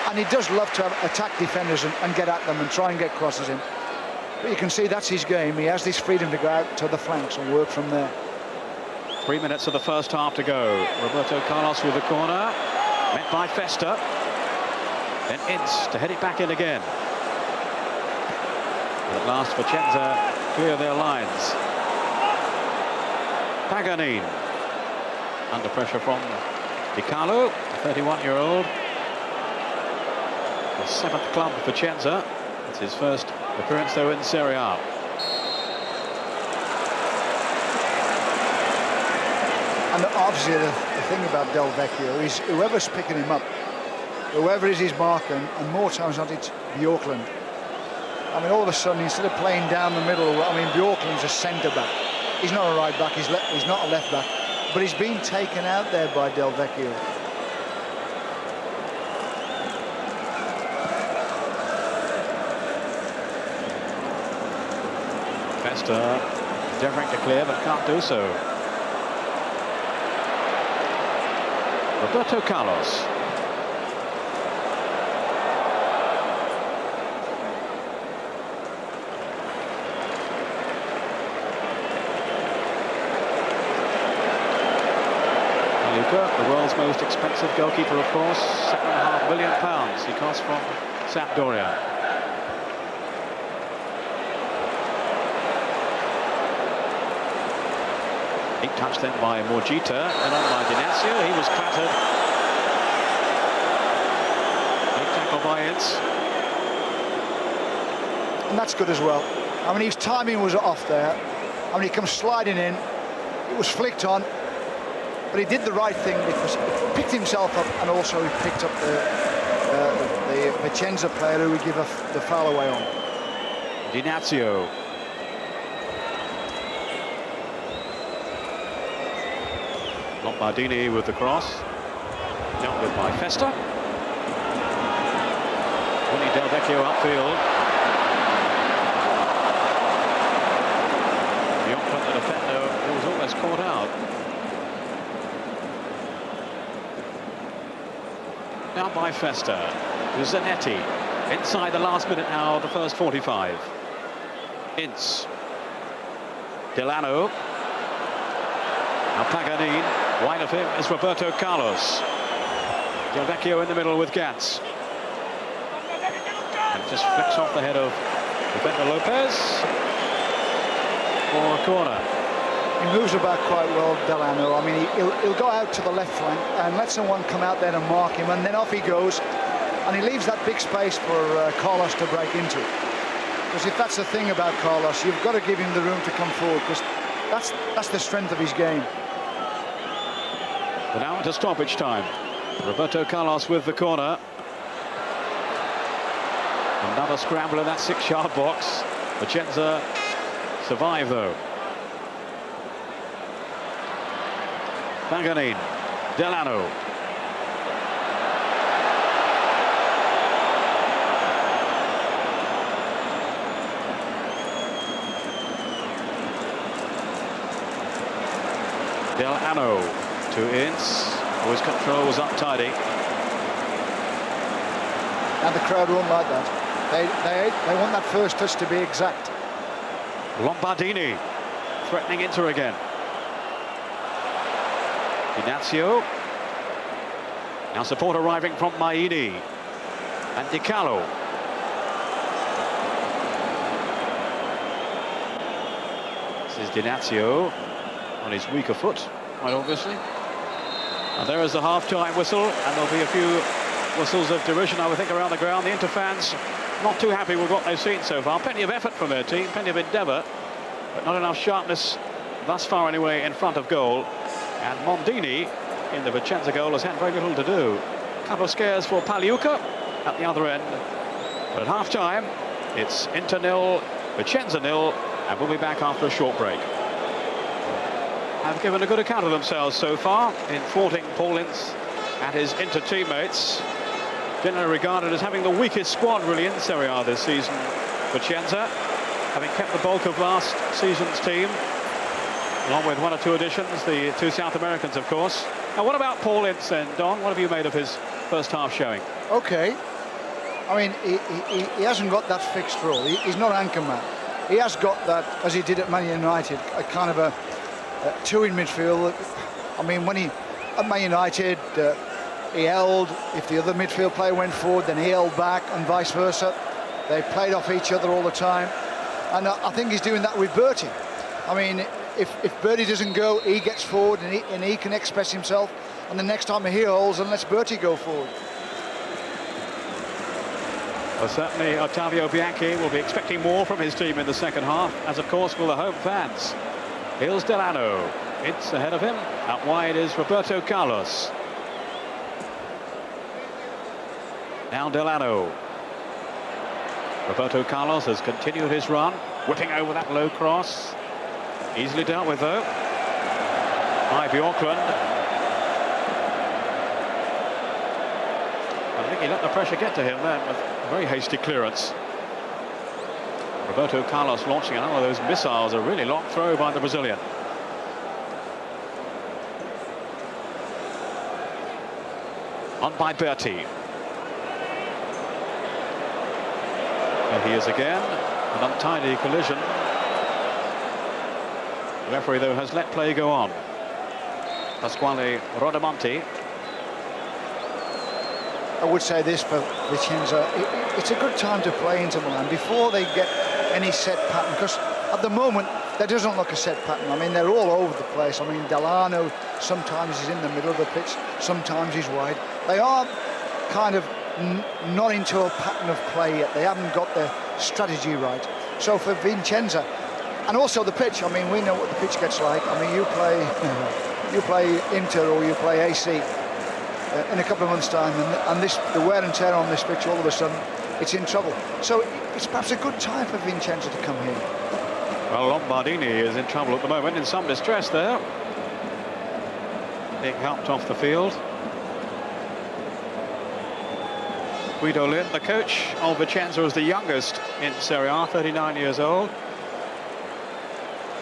and he does love to attack defenders and get at them and try and get crosses in. But you can see that's his game. He has this freedom to go out to the flanks and work from there. 3 minutes of the first half to go. Roberto Carlos with the corner, met by Festa. Then Ince to head it back in again. And at last, Vicenza clear their lines. Paganini under pressure from Di Carlo, the 31-year-old. The 7th club for Vicenza. It's his first appearance, though, in Serie A. And obviously the thing about Del Vecchio is whoever's picking him up, whoever is his marker, and more times not it's Bjorklund. I mean, all of a sudden, instead of playing down the middle, I mean, Bjorklund's a centre-back. He's not a right-back, he's not a left-back, but he's been taken out there by Del Vecchio. Festa endeavouring to clear, but can't do so. Roberto Carlos. The world's most expensive goalkeeper, of course, £7.5 million he costs from Sampdoria. Deep touch then by Morgita, and on by Dinasio. He was clattered. Big tackle by Ince. And that's good as well. I mean, his timing was off there. I mean, he comes sliding in. It was flicked on. But he did the right thing because he picked himself up, and also he picked up the Vicenza player who would give the foul away on. Dinasio. Lombardini with the cross. Dealt with by Festa. Tony Del Vecchio upfield. The Auckland defender who was almost caught out. Now by Festa. To Zanetti. Inside the last minute now of the first 45. Ince. Delano. Now Paganini. Wide of him is Roberto Carlos. Del Vecchio in the middle with Gantz. And just flicks off the head of defender Lopez for a corner. He moves about quite well, Delano. I mean, he'll go out to the left flank and let someone come out there and mark him, and then off he goes. And he leaves that big space for Carlos to break into. Because if that's the thing about Carlos, you've got to give him the room to come forward, because that's the strength of his game. But now into stoppage time. Roberto Carlos with the corner. Another scramble in that 6-yard box. Vicenza survive though. Paganini. Delano. Delano to Ince, whose control was untidy. And the crowd won't like that. They want that first touch to be exact. Lombardini threatening Inter again. Dinasio. Now support arriving from Maini and Di Carlo. This is Dinasio on his weaker foot, quite obviously. And there is the half-time whistle, and there'll be a few whistles of derision, I would think, around the ground. The Inter fans not too happy with what they've seen so far. Plenty of effort from their team, plenty of endeavour, but not enough sharpness thus far anyway in front of goal. And Mondini in the Vicenza goal has had very little to do. A couple of scares for Pagliuca at the other end. But at half-time, it's Inter 0, Vicenza 0, and we'll be back after a short break. Have given a good account of themselves so far in thwarting Paul Ince and his Inter teammates. Generally regarded as having the weakest squad really in Serie A this season. Vicenza, having kept the bulk of last season's team, along with one or two additions, the two South Americans, of course. Now, what about Paul Ince then, Don? What have you made of his first half showing? Okay. I mean, he hasn't got that fixed role. He's not anchor man. He has got that, as he did at Man United, a kind of a two in midfield. I mean, when he at Man United, he held. If the other midfield player went forward, then he held back, and vice versa. They played off each other all the time, and I think he's doing that with Bertie. I mean, if Bertie doesn't go, he gets forward and he can express himself, and the next time he holds and lets Bertie go forward. Well, certainly Ottavio Bianchi will be expecting more from his team in the second half, as of course will the home fans. Here's Delano. It's ahead of him. Out wide is Roberto Carlos. Now Delano. Roberto Carlos has continued his run, whipping over that low cross. Easily dealt with though by Bjorklund. I think he let the pressure get to him then with a very hasty clearance. Roberto Carlos launching another of those missiles, a really long throw by the Brazilian. On by Berti. There he is again, an untidy collision. The referee, though, has let play go on. Pasquale Rodamonti. I would say this for Vicenza, it's a good time to play Inter Milan before they get any set pattern, because at the moment there doesn't look a set pattern. I mean, they're all over the place. I mean, Delano sometimes is in the middle of the pitch, sometimes he's wide. They are kind of not into a pattern of play yet. They haven't got their strategy right. So for Vicenza, and also the pitch, I mean, we know what the pitch gets like. I mean, you play Inter or you play AC in a couple of months' time, and the wear and tear on this pitch, all of a sudden, it's in trouble. So it's perhaps a good time for Vicenza to come here. Well, Lombardini is in trouble at the moment, in some distress there. Being helped off the field. Guido Lin, the coach of Vicenza, is the youngest in Serie A, 39 years old.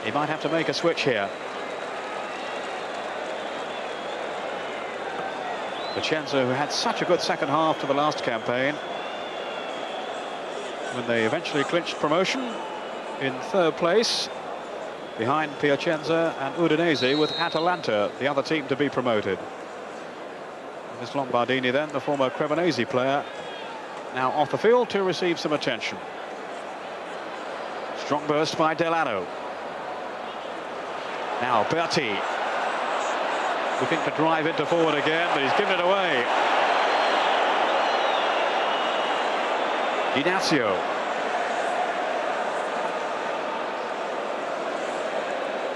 He might have to make a switch here. Vicenza, who had such a good second half to the last campaign, when they eventually clinched promotion in third place, behind Piacenza and Udinese, with Atalanta, the other team to be promoted. This Lombardini then, the former Cremonese player, now off the field to receive some attention. Strong burst by Delano. Now Berti, looking to drive into forward again, but he's given it away. Ignacio.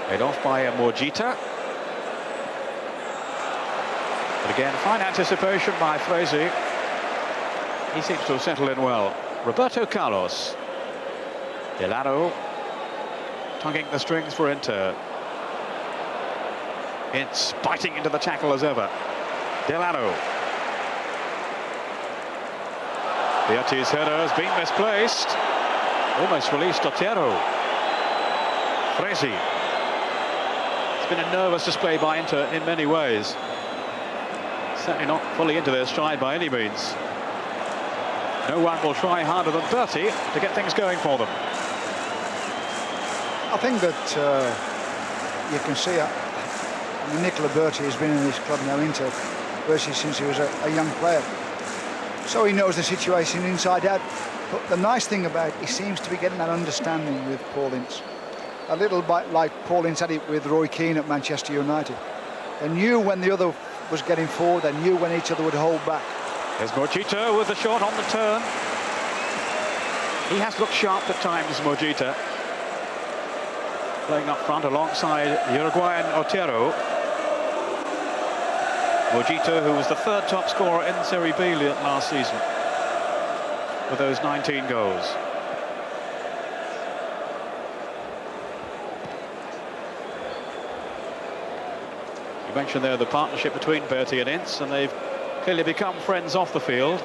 Made off by Morgita. But again, fine anticipation by Fresi. He seems to have settled in well. Roberto Carlos. Delano tugging the strings for Inter. It's biting into the tackle as ever. Delano. Berti's header has been misplaced. Almost released Otero. Fresi. It's been a nervous display by Inter in many ways. Certainly not fully into their stride by any means. No one will try harder than Berti to get things going for them. I think that you can see Nicola Berti has been in this club now, Inter, virtually since he was a young player. So he knows the situation inside out. But the nice thing about it, he seems to be getting that understanding with Paul Ince. A little bit like Paul Ince had it with Roy Keane at Manchester United. They knew when the other was getting forward, they knew when each other would hold back. There's Morgita with the shot on the turn. He has looked sharp at times, Morgita. Playing up front alongside Uruguayan Otero. Morgita, who was the third top scorer in Serie B last season, with those 19 goals. You mentioned there the partnership between Berti and Ince, and they've clearly become friends off the field.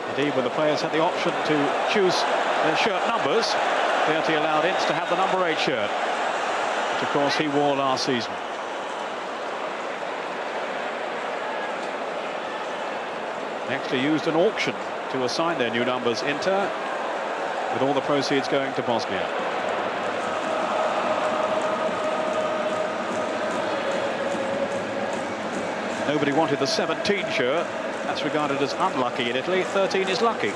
Indeed, when the players had the option to choose their shirt numbers, Berti allowed Ince to have the number 8 shirt, which of course he wore last season. They actually used an auction to assign their new numbers, Inter, with all the proceeds going to Bosnia. Nobody wanted the 17 shirt. That's regarded as unlucky in Italy. 13 is lucky.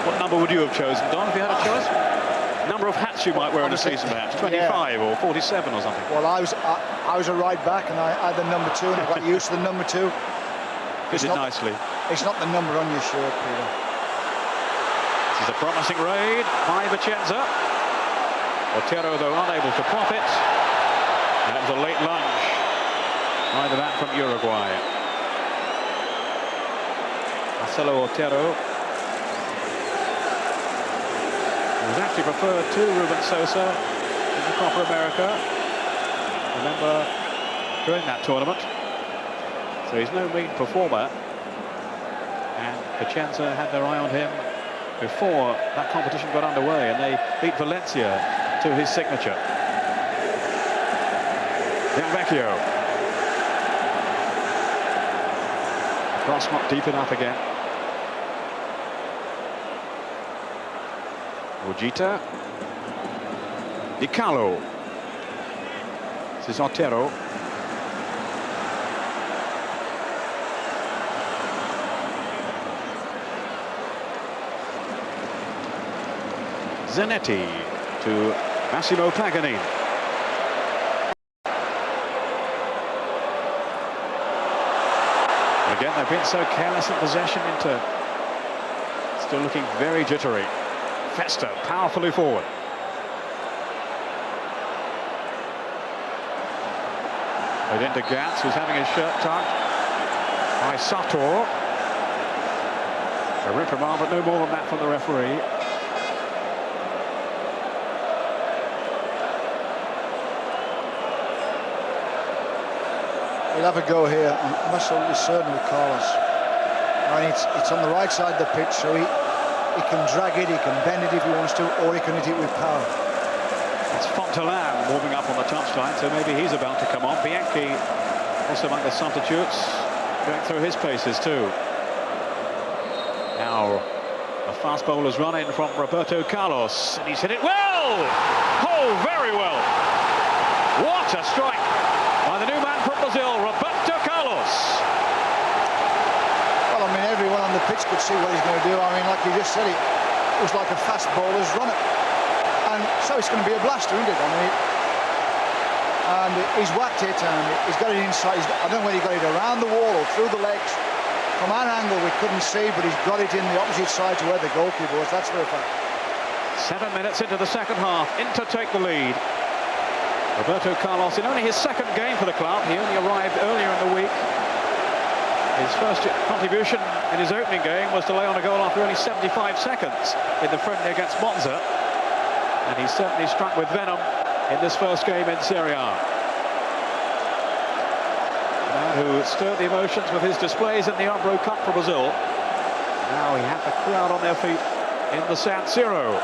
What number would you have chosen, Don, if you had a choice? Number of hats you might wear in a season, perhaps 25 or 47 or something. Well, I was a right back, and I had the number 2, and I got used to the number 2. Fitted nicely. It's not the number on your shirt, Peter. This is a promising raid by Vicenza. Otero, though, unable to profit. And it was a late lunge by the man from Uruguay. Marcelo Otero was actually preferred to Ruben Sosa in the Copa America. Remember, during that tournament. So he's no mean performer. And Vicenza had their eye on him before that competition got underway, and they beat Valencia to his signature. Del Vecchio. Cross not deep enough again. Morgita. Di Carlo. This is Otero. Zanetti to Massimo Paganini. Again, they've been so careless in possession. Inter still looking very jittery. Festa powerfully forward. Played into Gantz, who's having his shirt tucked by Sator. A reprimand, but no more than that from the referee. He'll have a go here. I'm absolutely certain with Carlos. I mean, it's on the right side of the pitch, so he can drag it, he can bend it if he wants to, or he can hit it with power. It's Fontaine warming up on the touchline, so maybe he's about to come on. Bianchi also among the substitutes, going through his paces too. Now a fast bowler's run in from Roberto Carlos, and he's hit it well! Oh, very well! What a strike by the new man from Brazil, Roberto Carlos. Well, I mean, everyone on the pitch could see what he's going to do. I mean, like you just said, it was like a fast bowler's run it. And so it's going to be a blaster, isn't it? I mean, and he's whacked it, and he's got it inside. I don't know whether he got it around the wall or through the legs. From our angle, we couldn't see, but he's got it in the opposite side to where the goalkeeper was. That's for a fact. 7 minutes into the second half, Inter take the lead. Roberto Carlos in only his second game for the club. He only arrived earlier in the week. His first contribution in his opening game was to lay on a goal after only 75 seconds in the friendly against Monza. And he's certainly struck with venom in this first game in Serie A. The man who stirred the emotions with his displays in the Umbro Cup for Brazil. Now he had the crowd on their feet in the San Siro.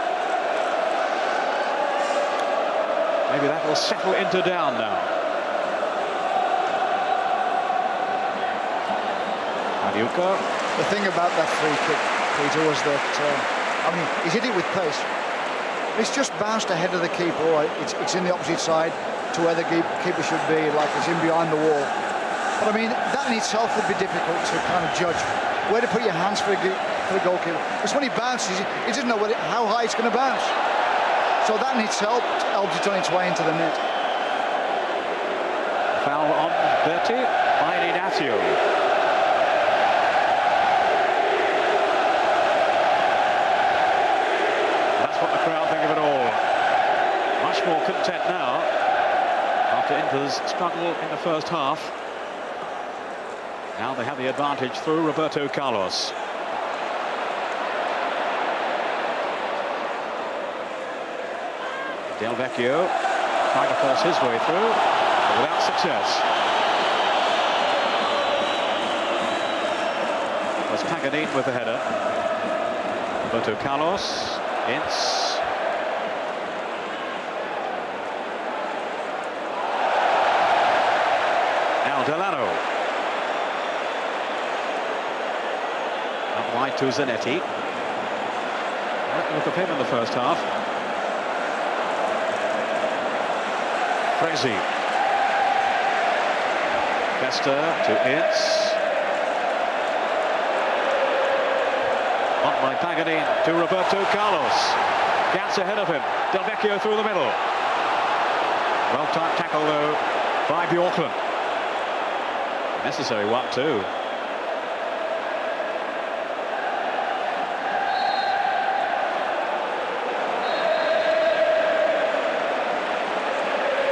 Maybe that will settle Inter down now. Adiuka. The thing about that free kick, Peter, was that, I mean, he's hit it with pace. It's just bounced ahead of the keeper. All right, it's in the opposite side to where the keeper should be, like it's in behind the wall. But I mean, that in itself would be difficult to kind of judge where to put your hands for the goalkeeper. Because when he bounces, he doesn't know how high it's going to bounce. So that in itself helps it on its way into the net. Foul on Berti by Ignazio. That's what the crowd think of it all. Much more content now after Inter's struggle in the first half. Now they have the advantage through Roberto Carlos. Del Vecchio trying to force his way through, but without success. It was Paganini with the header. Roberto Carlos, Ince. Now Delano. Up wide to Zanetti. Look of him in the first half. Frezi. Festa to Ince. Up by Paganini to Roberto Carlos. Gantz ahead of him. Del Vecchio through the middle. Well-timed tackle though by Bjorklund. Necessary one too.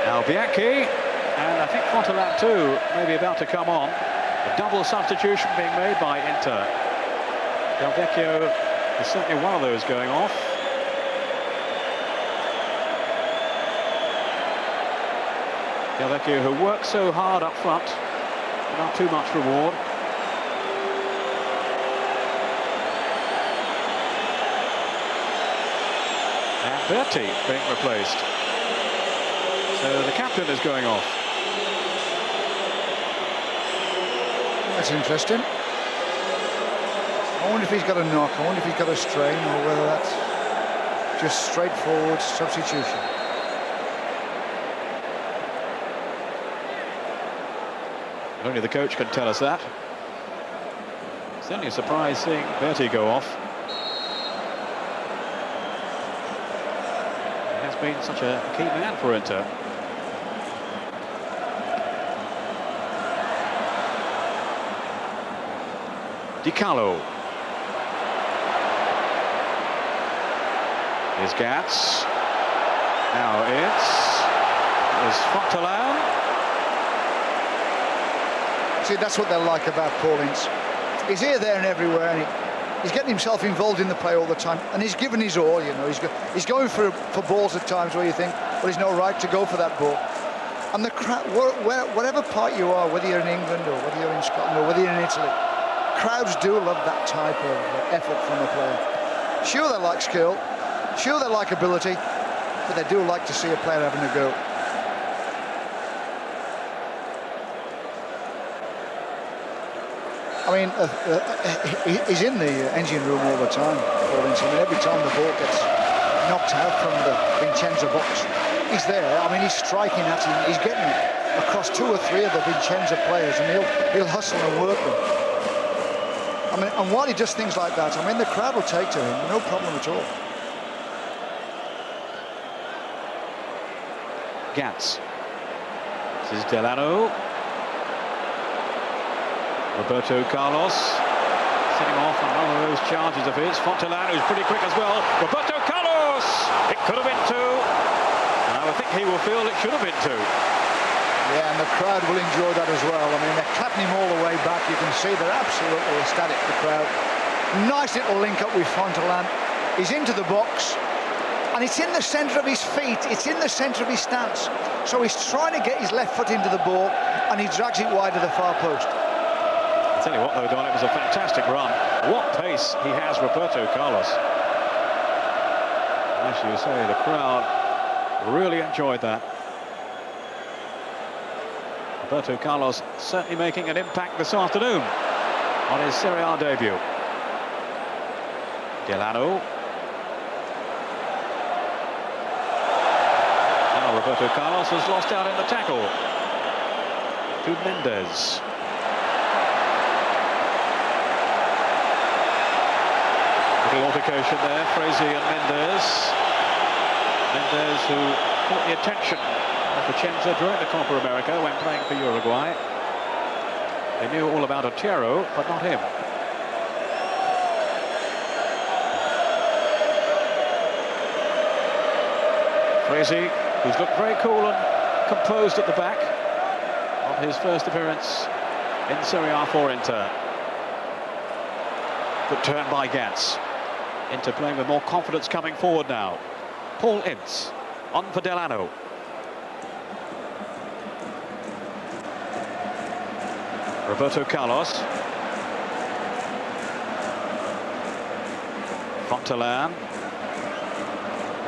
Now Bianchi, and I think Fontaine too, maybe about to come on. A double substitution being made by Inter. Del Vecchio is certainly one of those going off. Del Vecchio, who works so hard up front, not too much reward. And Berti being replaced. So the captain is going off. That's interesting. I wonder if he's got a knock, I wonder if he's got a strain, or whether that's just straightforward substitution. Only the coach can tell us that. Certainly a surprise seeing Berti go off. has been such a key man for Inter. Di Carlo. Here's Gats. Now it's Fontaine. See, that's what they like about Paul Ince. He's here, there and everywhere, and he's getting himself involved in the play all the time, and he's given his all, you know. He's going for balls at times where you think, well, he's no right to go for that ball. And the crowd, whatever part you are, whether you're in England or whether you're in Scotland or whether you're in Italy, crowds do love that type of effort from a player. Sure, they like skill, sure, they like ability, but they do like to see a player having a go. I mean, he's in the engine room all the time, Paul Ince. I mean, every time the ball gets knocked out from the Vicenza box, he's there. I mean, he's striking at him. He's getting across 2 or 3 of the Vicenza players, and he'll hustle and work them. I mean, and while he does things like that, I mean, the crowd will take to him, no problem at all. Gats. This is Delano. Roberto Carlos setting off on one of those charges of his. Fontaine, who's pretty quick as well. Roberto Carlos! It could have been 2. And I would think he will feel it should have been 2. Yeah, and the crowd will enjoy that as well. I mean, they're clapping him all the way back. You can see they're absolutely ecstatic, the crowd. Nice little link up with Fontaine. He's into the box. And it's in the centre of his feet. It's in the centre of his stance. So he's trying to get his left foot into the ball, and he drags it wide to the far post. I tell you what, though, Don, it was a fantastic run. What pace he has, Roberto Carlos. As you say, the crowd really enjoyed that. Roberto Carlos certainly making an impact this afternoon on his Serie A debut. Delano. Now Roberto Carlos has lost out in the tackle to Mendes. Little altercation there, Frazier and Mendes. Mendes, who caught the attention of Vicenza during the Copa America when playing for Uruguay. They knew all about Otero, but not him. Frazier, who's looked very cool and composed at the back on his first appearance in Serie A for Inter. Good turn by Gats. Inter playing with more confidence coming forward now. Paul Ince on for Delano. Roberto Carlos. Fontaine,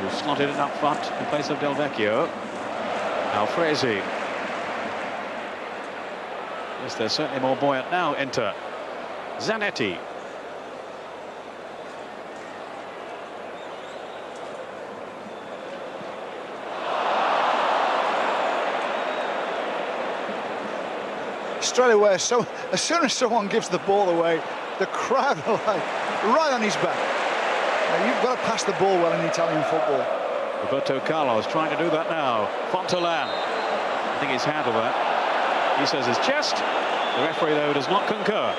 who slotted it up front in place of Del Vecchio. Now Frazier. Yes, they're certainly more buoyant now, Inter. Zanetti. Straight away, so as soon as someone gives the ball away, the crowd are like right on his back. Now, you've got to pass the ball well in Italian football. Roberto Carlos trying to do that now. Fontaine, I think he's handled that. He says his chest. The referee, though, does not concur.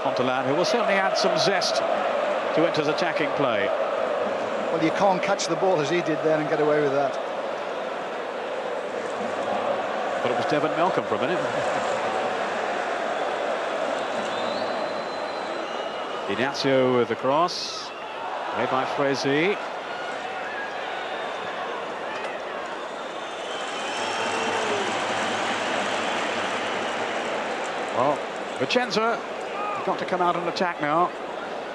Fontaine, who will certainly add some zest to Inter's attacking play. Well, you can't catch the ball as he did there and get away with that. But it was Devon Malcolm for a minute. Ignazio with the cross. Played by Frazier. Well, Vicenza have got to come out and attack now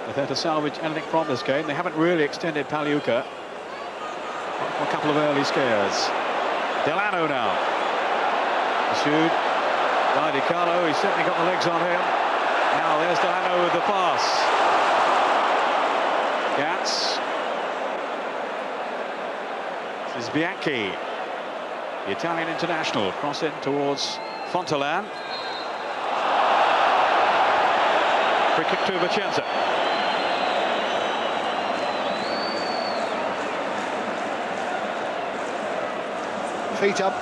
if they're to salvage anything from this game. They haven't really extended Pagliuca. A couple of early scares. Delano now. Pursued by Di Carlo. He's certainly got the legs on him. Now there's Delano with the pass. Gats. This is Bianchi, the Italian international, cross in towards Fontaine. Free kick to Vicenza. feet up.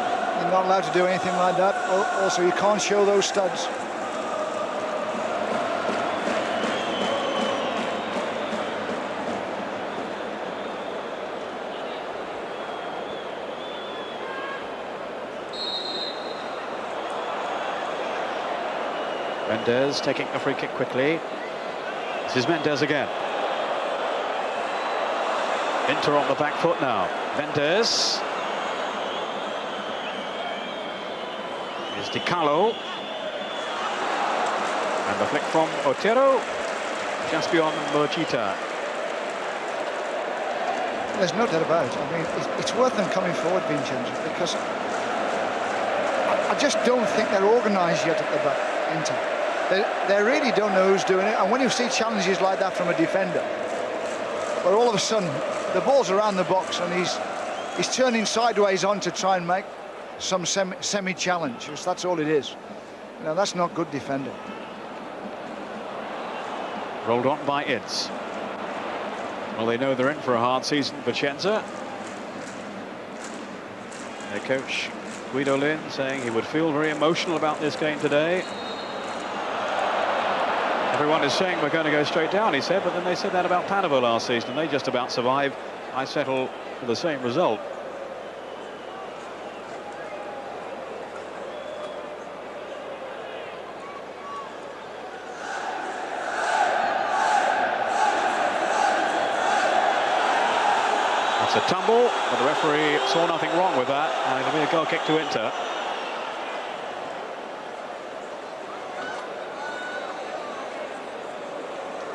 You're not allowed to do anything like that. Also, you can't show those studs. Mendes taking a free kick quickly. This is Mendes again. Inter on the back foot now. Mendes. Here's Di Carlo. And the flick from Otero. Just beyond Mochita. There's no doubt about it. I mean, it's worth them coming forward, Vicenza, because I just don't think they're organised yet at the back, Inter. They really don't know who's doing it, and when you see challenges like that from a defender, where all of a sudden the ball's around the box and he's turning sideways on to try and make some semi-challenge. That's all it is. You know, that's not good defending. Rolled on by Ince. Well, they know they're in for a hard season, Vicenza. Their coach Guido Lin saying he would feel very emotional about this game today. Everyone is saying we're going to go straight down, he said, but then they said that about Padova last season. They just about survived. I settle for the same result. It's a tumble, but the referee saw nothing wrong with that, and it'll be a goal kick to Inter.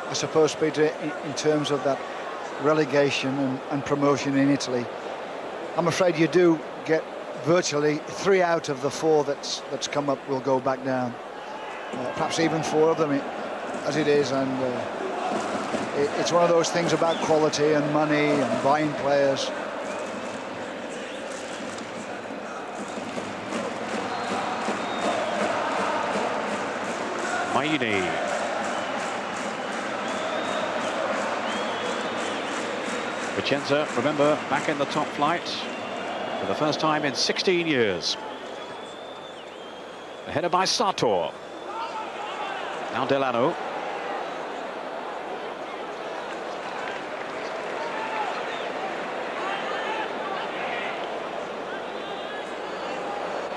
I suppose, Peter, in terms of that relegation and promotion in Italy, I'm afraid you do get virtually 3 out of the 4 that's come up will go back down. Perhaps even 4 of them, as it is, and it's one of those things about quality and money and buying players. Maini. Vicenza, remember, back in the top flight for the first time in 16 years. A header by Sartor. Now Delano.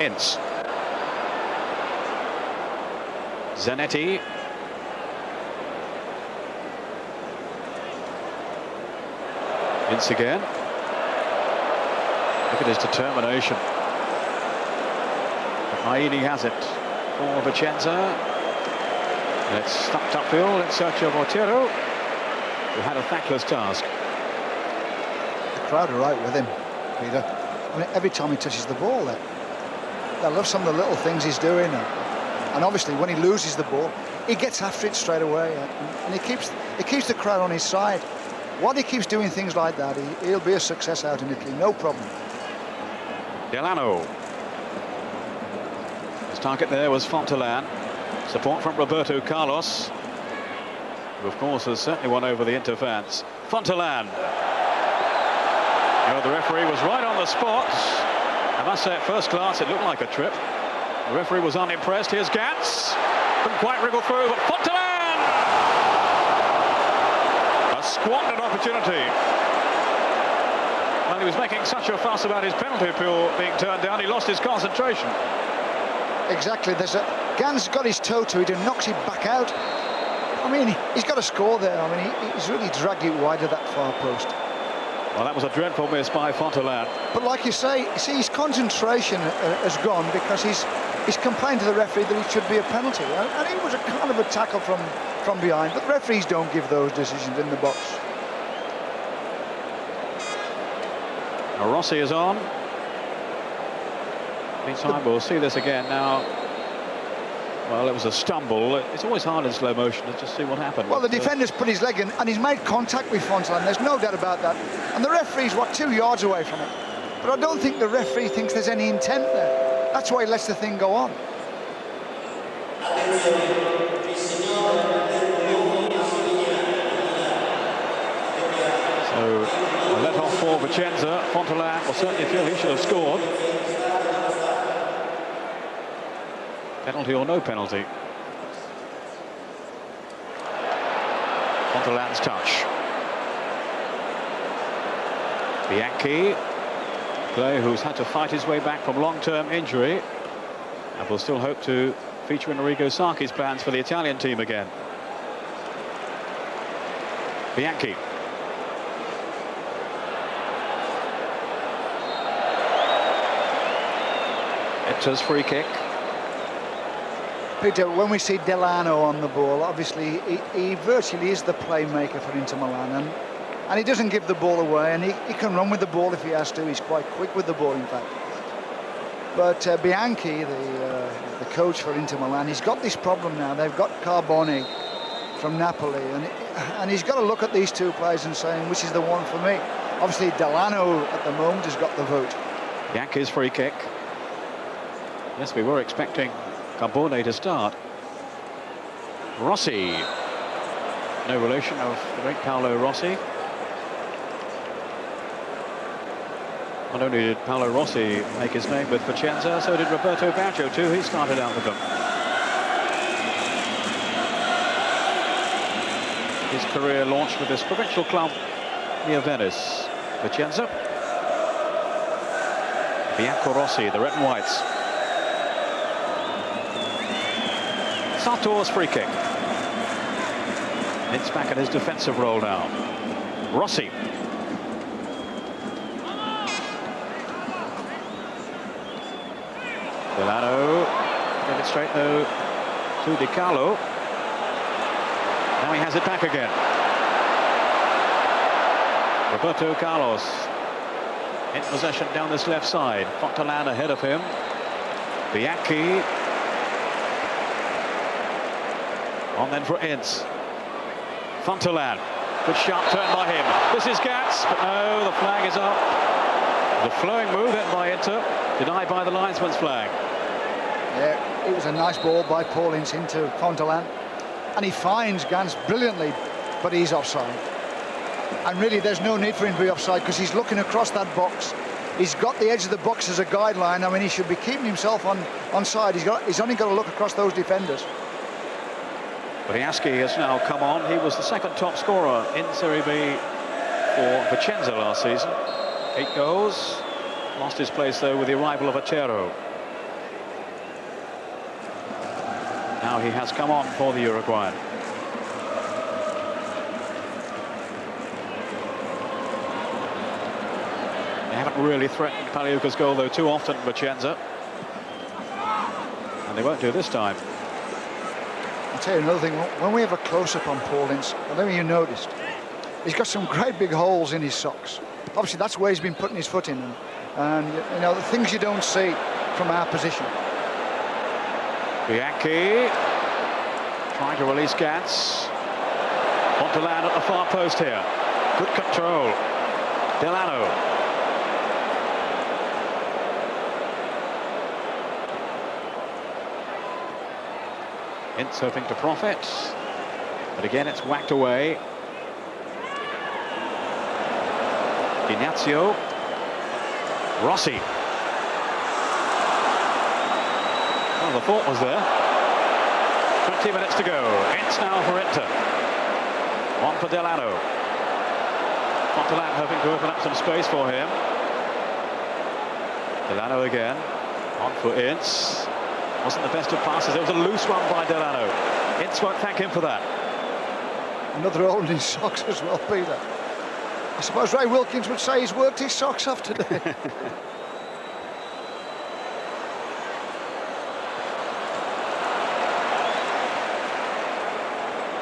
Ince. Zanetti. Ince again. Look at his determination. Maini has it for Vicenza. And it's stumped upfield in search of Otero, who had a thankless task. The crowd are right with him, Peter. I mean, every time he touches the ball, they love some of the little things he's doing. And obviously, when he loses the ball, he gets after it straight away. And he keeps the crowd on his side. While he keeps doing things like that, he'll be a success out in Italy, no problem. Delano. His target there was Fontelan. Support from Roberto Carlos, who of course has certainly won over the Inter fans. Fontelan. You know, the referee was right on the spot. I must say at first glance it looked like a trip. The referee was unimpressed. Here's Gantz. Couldn't quite wriggle through, but Fontelan! A squandered opportunity. Well, he was making such a fuss about his penalty appeal being turned down, he lost his concentration. Exactly. Gantz got his toe to it and knocks it back out. I mean, he's got a score there. I mean, he's really dragged it wide of that far post. Well, that was a dreadful miss by Fontelan. But like you say, his concentration has gone because he's complained to the referee that it should be a penalty. And it was a kind of a tackle from behind. But referees don't give those decisions in the box. Rossi is on. Meantime, we'll see this again now. Well, it was a stumble. It's always hard in slow motion to just see what happened. Well, the defender's put his leg in and he's made contact with Fontelan. There's no doubt about that. And the referee's, 2 yards away from it. But I don't think the referee thinks there's any intent there. That's why he lets the thing go on. So, a let off for Vicenza. Fontelan will certainly feel he should have scored. Penalty or no penalty. Fontelan's touch. Bianchi, player who's had to fight his way back from long-term injury and will still hope to feature in Arrigo Sacchi's plans for the Italian team again. Bianchi. Inter's free kick. Peter, when we see Delano on the ball, obviously he virtually is the playmaker for Inter Milan, and he doesn't give the ball away, and he can run with the ball if he has to. He's quite quick with the ball, in fact. But Bianchi, the coach for Inter Milan, he's got this problem now. They've got Carboni from Napoli, and he's got to look at these two players and saying, which is the one for me? Obviously, Delano at the moment has got the vote. Bianchi's free kick. Yes, we were expecting Carbone to start. Rossi. No relation of the great Paolo Rossi. Not only did Paolo Rossi make his name with Vicenza, so did Roberto Baggio too. He started out with them. His career launched with this provincial club near Venice. Vicenza. Bianco Rossi, the red and whites. Sartor's free kick. It's back in his defensive role now. Rossi. Delano. Gave it straight though to Di Carlo. Now he has it back again. Roberto Carlos in possession down this left side. Fontelan ahead of him. Bianchi. On then for Ince. Fontelan. Good sharp turn by him. This is Gats, but no, the flag is up. The flowing move in by Inter, denied by the linesman's flag. Yeah, it was a nice ball by Paul Ince into Fontelan, and he finds Gans brilliantly, but he's offside. And really, there's no need for him to be offside because he's looking across that box. He's got the edge of the box as a guideline. I mean, he should be keeping himself on side. He's only got to look across those defenders. Bianchi has now come on. He was the second top scorer in Serie B for Vicenza last season. 8 goals. Lost his place, though, with the arrival of Otero. Now he has come on for the Uruguayan. They haven't really threatened Pagliuca's goal, though, too often, Vicenza. And they won't do this time. I'll tell you another thing, when we have a close-up on Paul Ince, I don't know if you noticed, he's got some great big holes in his socks. Obviously, that's where he's been putting his foot in. And you know, the things you don't see from our position. Bianchi trying to release Gats. Fontelan at the far post here. Good control. Delano. Ince hoping to profit, but again it's whacked away. Ignazio. Rossi. Well, the thought was there. 20 minutes to go. Ince now for Inter. On for Delano. Fontelan hoping to open up some space for him. Delano again. On for Ince. Wasn't the best of passes. It was a loose one by Delano. Ince won't thank him for that. Another hole in his socks as well, Peter. I suppose Ray Wilkins would say he's worked his socks off today.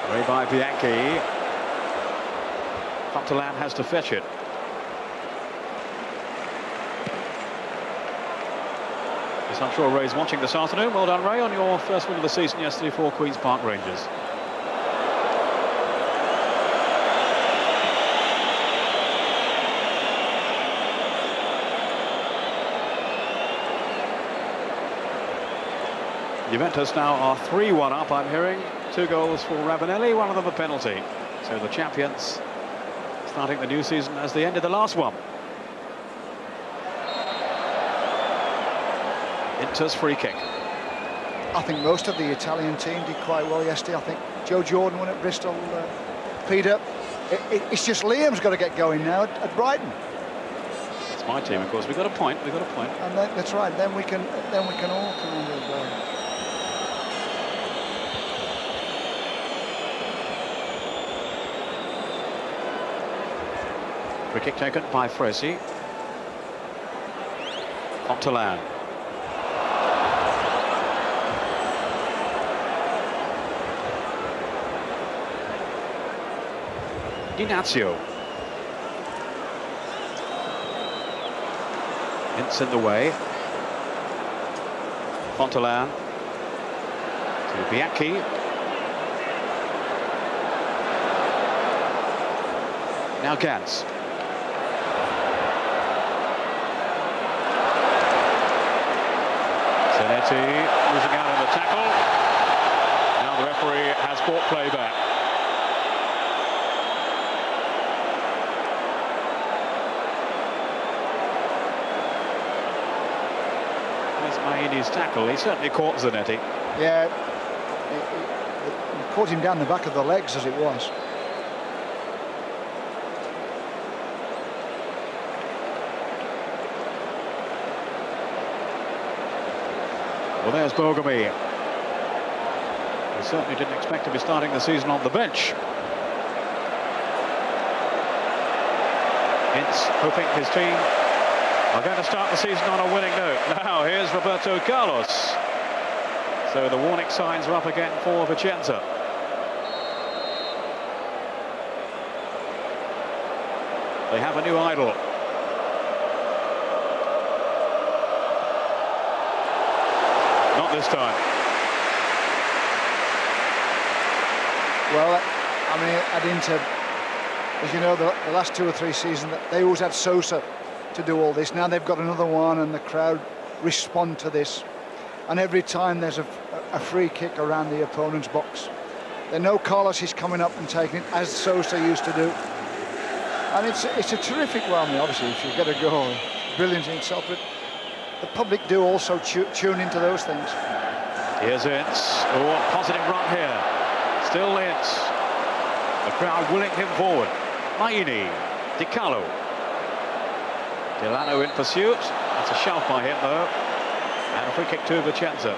Away by Bianchi. Fontelan has to fetch it. Yes, I'm sure Ray's watching this afternoon. Well done, Ray, on your first win of the season yesterday for Queen's Park Rangers. Juventus now are 3-1 up, I'm hearing. 2 goals for Ravanelli, one of them a penalty. So the champions starting the new season as they ended the last one. Inter's free kick. I think most of the Italian team did quite well yesterday. I think Joe Jordan won at Bristol. Peter, it's just Liam's got to get going now at Brighton. It's my team, of course. We've got a point. We've got a point. And that's right. Then we can all come under the goal. Free kick taken by Fresi. Fontalan. Ignazio. Ince in the way. Fontalan to Bianchi. Now Gans. Zanetti losing out in the tackle. Now the referee has brought play back. Maini's tackle, he certainly caught Zanetti. Yeah, he caught him down the back of the legs as it was. Well, there's Bogamy. He certainly didn't expect to be starting the season on the bench. Ince hoping his team are going to start the season on a winning note. Now here's Roberto Carlos. So the warning signs are up again for Vicenza. They have a new idol. Not this time. Well, I mean, at Inter, as you know, the last 2 or 3 seasons, they always had Sosa to do all this. Now they've got another one, and the crowd respond to this. And every time there's a free kick around the opponent's box, they know Carlos is coming up and taking it, as Sosa used to do. And it's a terrific one. I mean, obviously, if you get a goal, brilliant in itself, but the public do also tune into those things. Here's Ince. Oh, positive run here. Still Ince. The crowd willing him forward. Maini, Di Carlo. Delano in pursuit. That's a shove by him, though. And a free kick to Vicenza.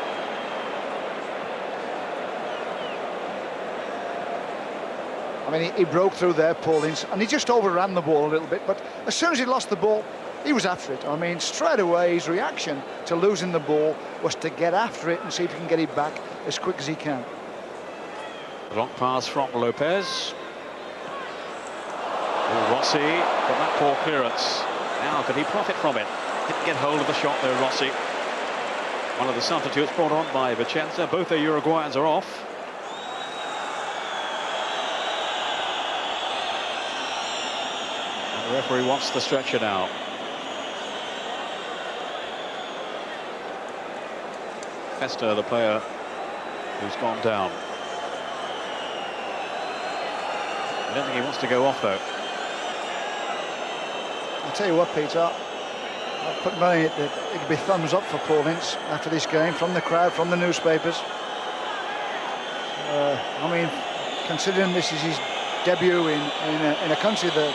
I mean, he broke through there, Paul Ince, and he just overran the ball a little bit. But as soon as he lost the ball, he was after it. I mean, straight away, his reaction to losing the ball was to get after it and see if he can get it back as quick as he can. Long pass from Lopez. Oh, Rossi from that poor clearance. Now, could he profit from it? Didn't get hold of the shot, though, Rossi. One of the substitutes brought on by Vicenza. Both the Uruguayans are off. And the referee wants the stretcher now. Festa, the player who's gone down. I don't think he wants to go off, though. I'll tell you what, Peter, I'll put money that it'd be thumbs up for Paul Ince after this game, from the crowd, from the newspapers. I mean, considering this is his debut in a country that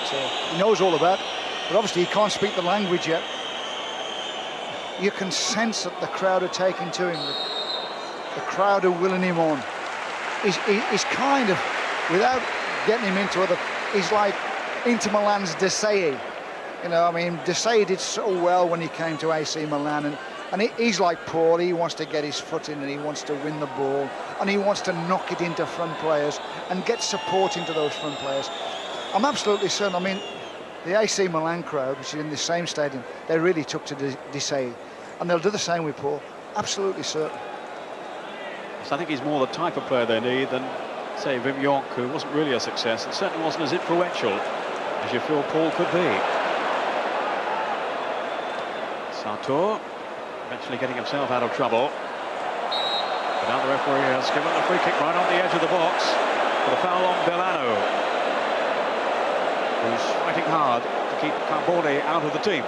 he knows all about, but obviously he can't speak the language yet. You can sense that the crowd are taking to him. The crowd are willing him on. He's kind of, without getting him into other, he's like Inter Milan's De Gea. You know, I mean, De Gea did so well when he came to AC Milan, and he's like Paul. He wants to get his foot in and he wants to win the ball, and he wants to knock it into front players and get support into those front players. I'm absolutely certain. I mean, the AC Milan crowd, which is in the same stadium, they really took to De Gea, and they'll do the same with Paul. Absolutely certain. So I think he's more the type of player they need than, say, Wim Jonk, who wasn't really a success and certainly wasn't as influential as you feel Paul could be. Sartor eventually getting himself out of trouble. But now the referee has given a free kick right on the edge of the box for the foul on Delano, who's fighting hard to keep Carbone out of the team.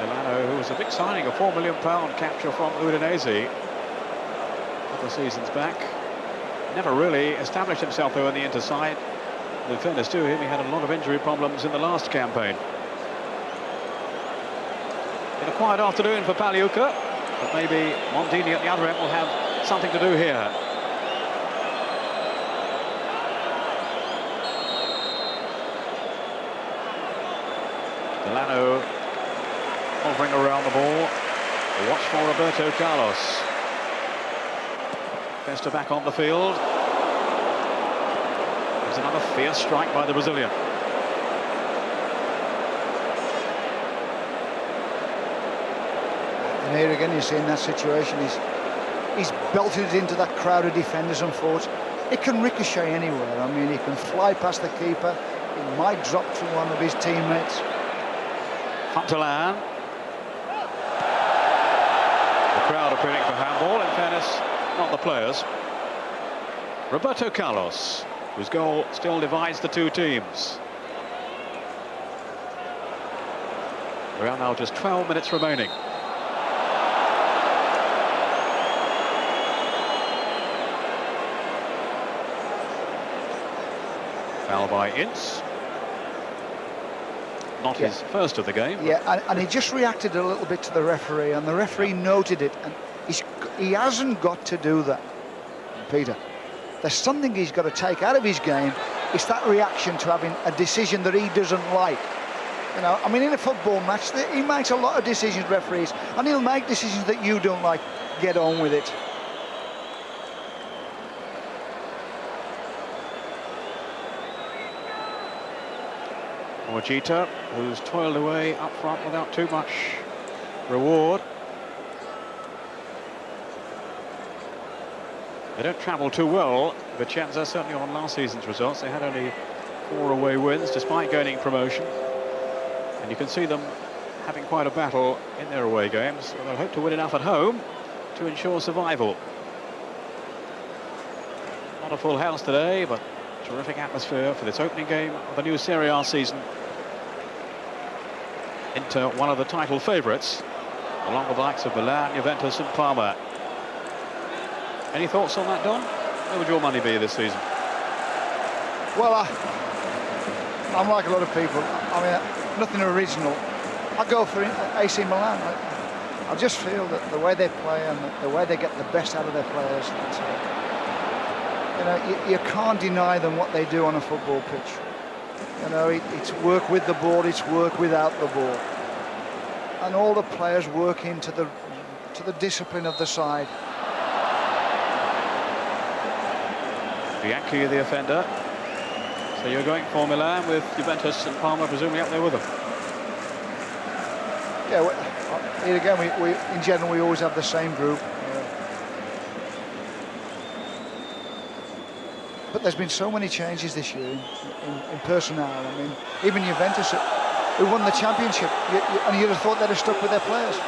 Milano, who was a big signing, a £4 million capture from Udinese a couple of seasons back. Never really established himself though in the inside. In fairness to him, he had a lot of injury problems in the last campaign. In a quiet afternoon for Pagliuca, but maybe Mondini at the other end will have something to do here. Milano hovering around the ball. A watch for Roberto Carlos. Festa back on the field. There's another fierce strike by the Brazilian. And here again, you see in that situation, he's belted it into that crowd of defenders and forwards. It can ricochet anywhere. I mean, he can fly past the keeper. It might drop to one of his teammates. Fontelan. The crowd appealing for handball. In fairness, not the players. Roberto Carlos, whose goal still divides the two teams. There are now just 12 minutes remaining. Foul by Ince. Not his first of the game. Yeah, and he just reacted a little bit to the referee, and the referee noted it, and he hasn't got to do that, Peter. There's something he's got to take out of his game. It's that reaction to having a decision that he doesn't like. You know, I mean, in a football match, he makes a lot of decisions, referees, and he'll make decisions that you don't like. Get on with it. Morgita, who's toiled away up front without too much reward. They don't travel too well, Vicenza, certainly on last season's results. They had only 4 away wins despite gaining promotion. And you can see them having quite a battle in their away games. They'll hope to win enough at home to ensure survival. Not a full house today, but terrific atmosphere for this opening game of the new Serie A season. Into one of the title favourites, along with the likes of Milan, Juventus and Parma. Any thoughts on that, Don? Where would your money be this season? Well, I'm like a lot of people. I mean, nothing original. I go for AC Milan. I just feel that the way they play and the way they get the best out of their players, you know, you can't deny them what they do on a football pitch. You know, it's work with the ball, it's work without the ball, and all the players work into the discipline of the side. Bianchi, the offender. So you're going for Milan with Juventus and Parma presumably up there with them. Yeah, here again, we in general we always have the same group. But there's been so many changes this year in personnel. I mean, even Juventus, who won the championship, and you'd have thought they'd have stuck with their players.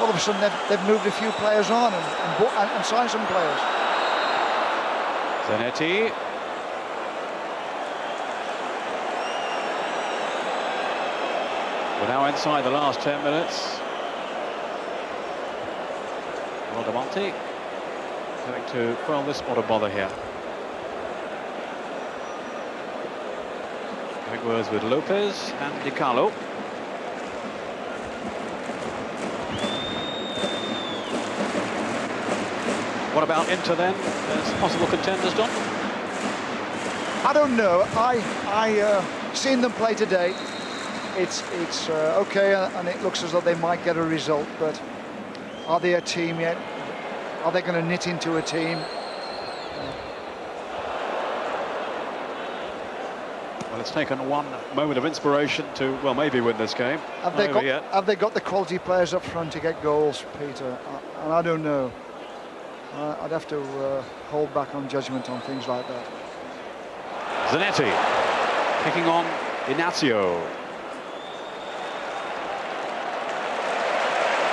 All of a sudden, they've moved a few players on and signed some players. Zanetti. We're now inside the last 10 minutes. Monte having to quell this spot of bother here. Having words with Lopez and Di Carlo. What about Inter then? As possible contenders, Don? I don't know. I seen them play today. It's okay, and it looks as though they might get a result. But are they a team yet? Are they going to knit into a team? Well, it's taken one moment of inspiration to, well, maybe win this game. Have they got the quality players up front to get goals, Peter? And I don't know. I'd have to hold back on judgment on things like that. Zanetti picking on Inácio.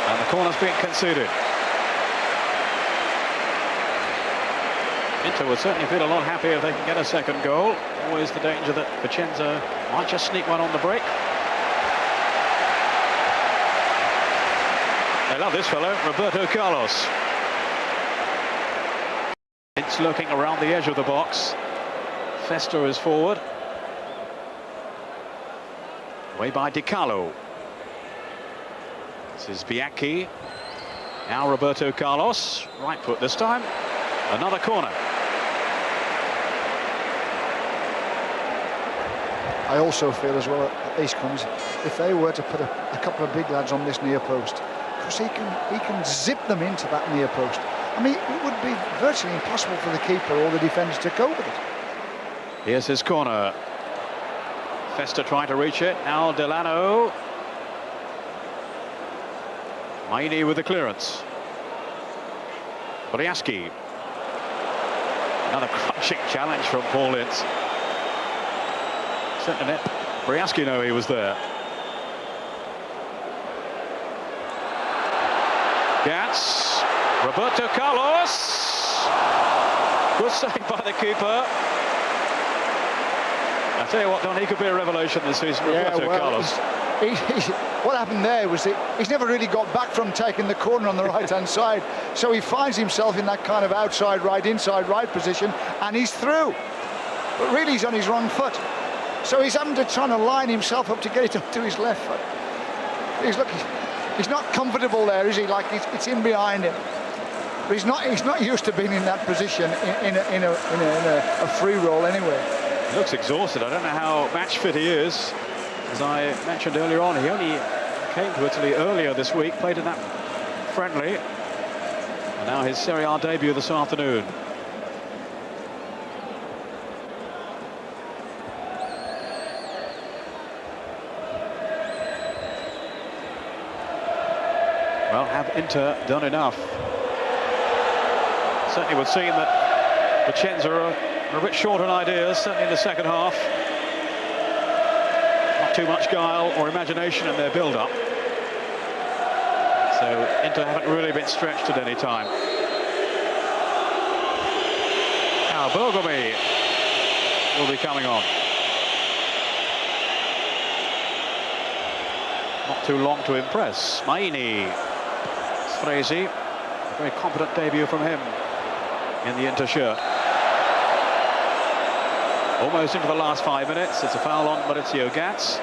And the corner's being conceded. Inter would certainly feel a lot happier if they can get a second goal. Always the danger that Vicenza might just sneak one on the break. I love this fellow, Roberto Carlos. It's looking around the edge of the box. Festa is forward. Away by Di Carlo. This is Bianchi. Now Roberto Carlos. Right foot this time. Another corner. I also feel as well at these corners, if they were to put a couple of big lads on this near post, because he can zip them into that near post. I mean, it would be virtually impossible for the keeper or the defenders to cope with it. Here's his corner. Festa trying to reach it. Now Delano. Maini with the clearance. Briaski. Another crunching challenge from Paul Ince. Centre net. Briaski knew he was there. Gats. Roberto Carlos. Good save by the keeper. I tell you what, Don, he could be a revelation this season. Roberto Carlos. What happened there was that he's never really got back from taking the corner on the right-hand side, so he finds himself in that kind of outside right, inside right position, and he's through. But really, he's on his wrong foot, so he's having to try to line himself up to get it up to his left foot. He's not comfortable there, is he? Like it's in behind him. But he's not used to being in that position in a free roll anyway. He looks exhausted. I don't know how match fit he is. As I mentioned earlier on, he only came to Italy earlier this week, played in that friendly, and now his Serie A debut this afternoon. Well, have Inter done enough? Certainly would seem that Vicenza are a bit short on ideas, certainly in the second half. Not too much guile or imagination in their build-up. So Inter haven't really been stretched at any time. Now Bergomi will be coming on. Not too long to impress. Maini. Stresi. A very competent debut from him in the Inter shirt. Almost into the last 5 minutes. It's a foul on Maurizio Gats.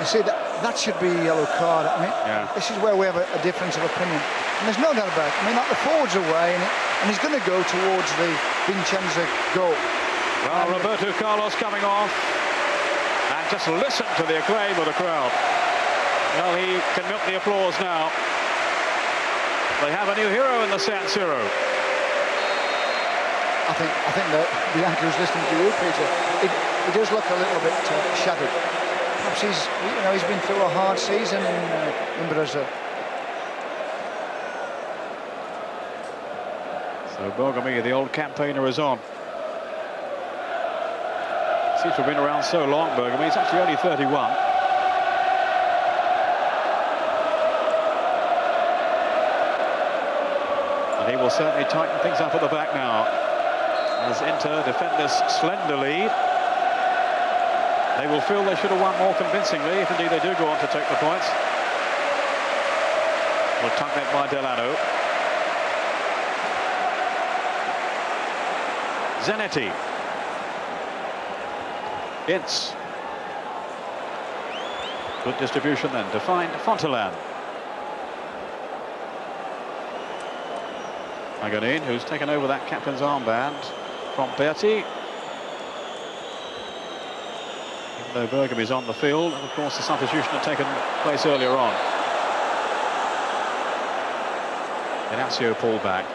You see, that should be a yellow card. I mean, This is where we have a difference of opinion. And there's no doubt about it. I mean, like the forward's away, and he's going to go towards the Vicenza goal. Well, Roberto Carlos coming off. And just listen to the acclaim of the crowd. Well, he can milk the applause now. They have a new hero in the San Siro. I think that Bianchi's listening to you, Peter. He does look a little bit shattered. Perhaps he's been through a hard season in Brazil. So Bergomi, the old campaigner, is on. Seems to have been around so long, Bergomi. He's actually only 31. And he will certainly tighten things up at the back now. As Inter defend this slender lead. They will feel they should have won more convincingly, if indeed they do go on to take the points. Well, tucked net by Delano. Zanetti. Ince. Good distribution then to find Fontelan. Maganin, who's taken over that captain's armband from Berti. Even though Bergomi's on the field, and of course the substitution had taken place earlier on. Inacio pulled back.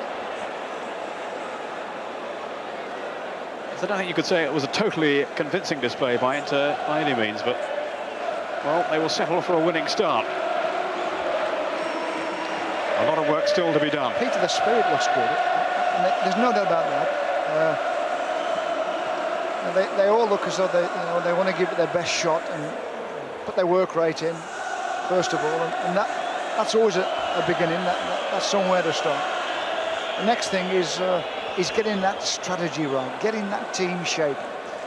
I don't think you could say it was a totally convincing display by Inter by any means, but, well, they will settle for a winning start. A lot of work still to be done. Peter, the spirit looks good. And there's no doubt about that. They all look as though they want to give it their best shot and put their work rate in, first of all, and that's always a beginning. That's somewhere to start. The next thing is getting that strategy right, getting that team shape,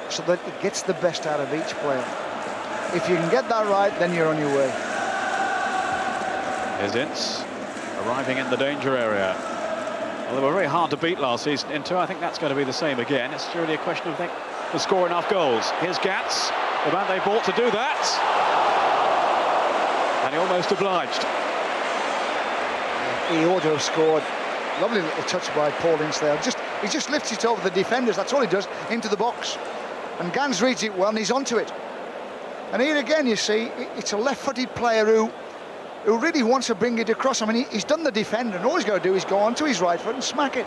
so that it gets the best out of each player. If you can get that right, then you're on your way. Here's Ince arriving in the danger area. Well, they were very hard to beat last season, Inter. I think that's going to be the same again. It's really a question of, I think, to score enough goals. Here's Gats, the man they bought to do that. And he almost obliged. He ought to have scored. Lovely little touch by Paul Ince there. He just lifts it over the defenders. That's all he does, into the box. And Gans reads it well, and he's onto it. And here again, you see, it's a left-footed player who really wants to bring it across. I mean, he's done the defender, and all he's got to do is go onto his right foot and smack it.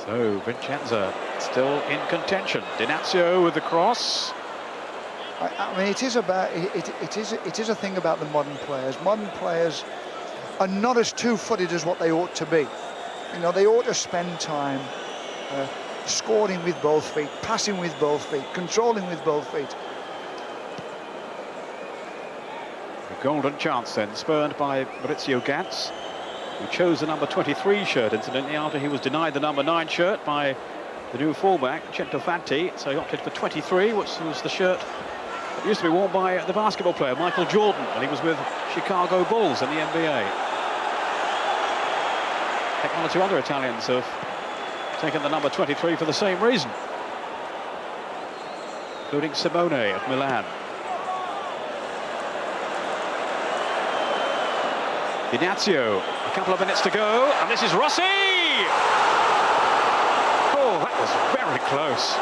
So Vicenza still in contention. Dinazio with the cross. I mean, it is a thing about the modern players. Modern players are not as two-footed as what they ought to be. You know, they ought to spend time scoring with both feet, passing with both feet, controlling with both feet. A golden chance then, spurned by Maurizio Gats, who chose the number 23 shirt, incidentally, after he was denied the number 9 shirt by the new fullback, Centofanti. So he opted for 23, which was the shirt that used to be worn by the basketball player Michael Jordan when he was with Chicago Bulls in the NBA. I think one or two other Italians have taken the number 23 for the same reason, including Simone of Milan. Dinazio, a couple of minutes to go, and this is Rossi! Oh, that was very close.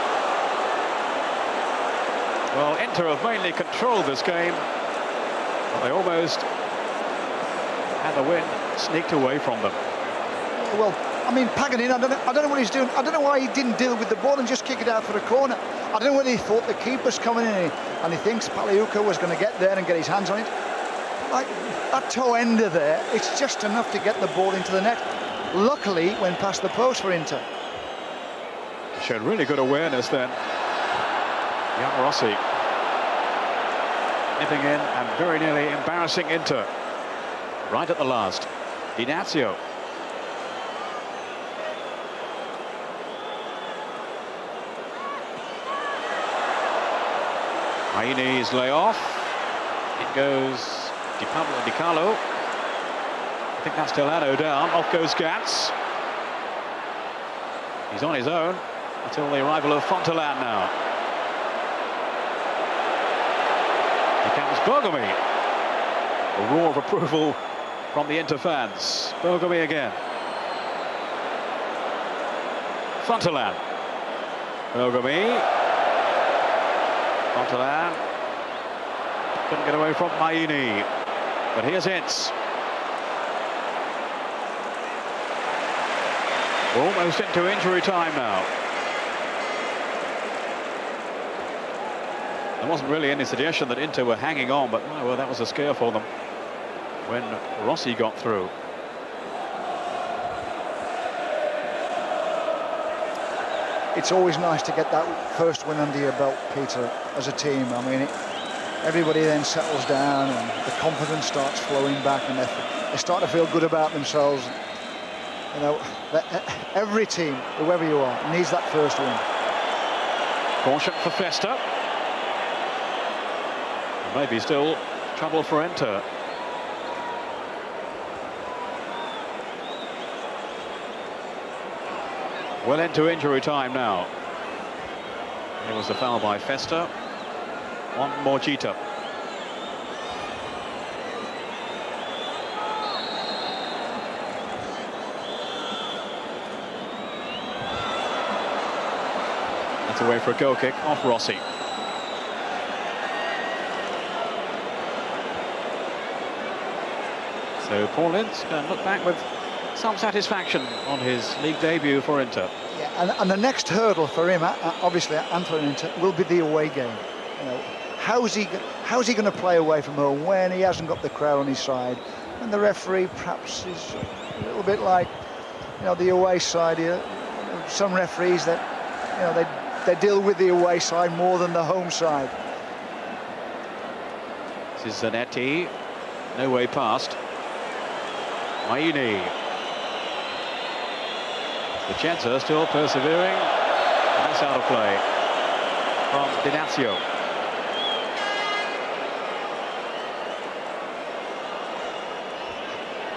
Well, Inter have mainly controlled this game, but they almost had the win sneaked away from them. Well, I mean, Paganini, I don't know what he's doing. I don't know why he didn't deal with the ball and just kick it out for a corner. I don't know whether he thought the keeper's coming in and he thinks Paliuca was going to get there and get his hands on it. Like, that toe ender there, it's just enough to get the ball into the net. Luckily, it went past the post for Inter. Showed really good awareness then. Young Rossi nipping in and very nearly embarrassing Inter right at the last. Dinazio. Maini's lay off. It goes Di Carlo. I think that's Delano down. Off goes Gats. He's on his own until the arrival of Fontelan now. Here comes Bergomi. A roar of approval from the Inter fans. Bergomi again. Fontelan. Bergomi. Fontelan. Couldn't get away from Maini. But here's Ince. We're almost into injury time now. There wasn't really any suggestion that Inter were hanging on, but well, that was a scare for them when Rossi got through. It's always nice to get that first win under your belt, Peter, as a team. I mean, everybody then settles down and the confidence starts flowing back and they start to feel good about themselves. You know, every team, whoever you are, needs that first win. Caution for Festa. Maybe still trouble for Inter. Well into injury time now. It was a foul by Festa on Morgita. That's away for a goal kick off Rossi. So Paul Ince can look back with some satisfaction on his league debut for Inter. Yeah, and the next hurdle for him, obviously, and for Inter, will be the away game. You know, how's he going to play away from home when he hasn't got the crowd on his side, and the referee perhaps is a little bit like, you know, the away side here. Some referees that, you know, they deal with the away side more than the home side. This is Zanetti, no way past. Maini. Vicenza still persevering. And that's out of play from Dinazio.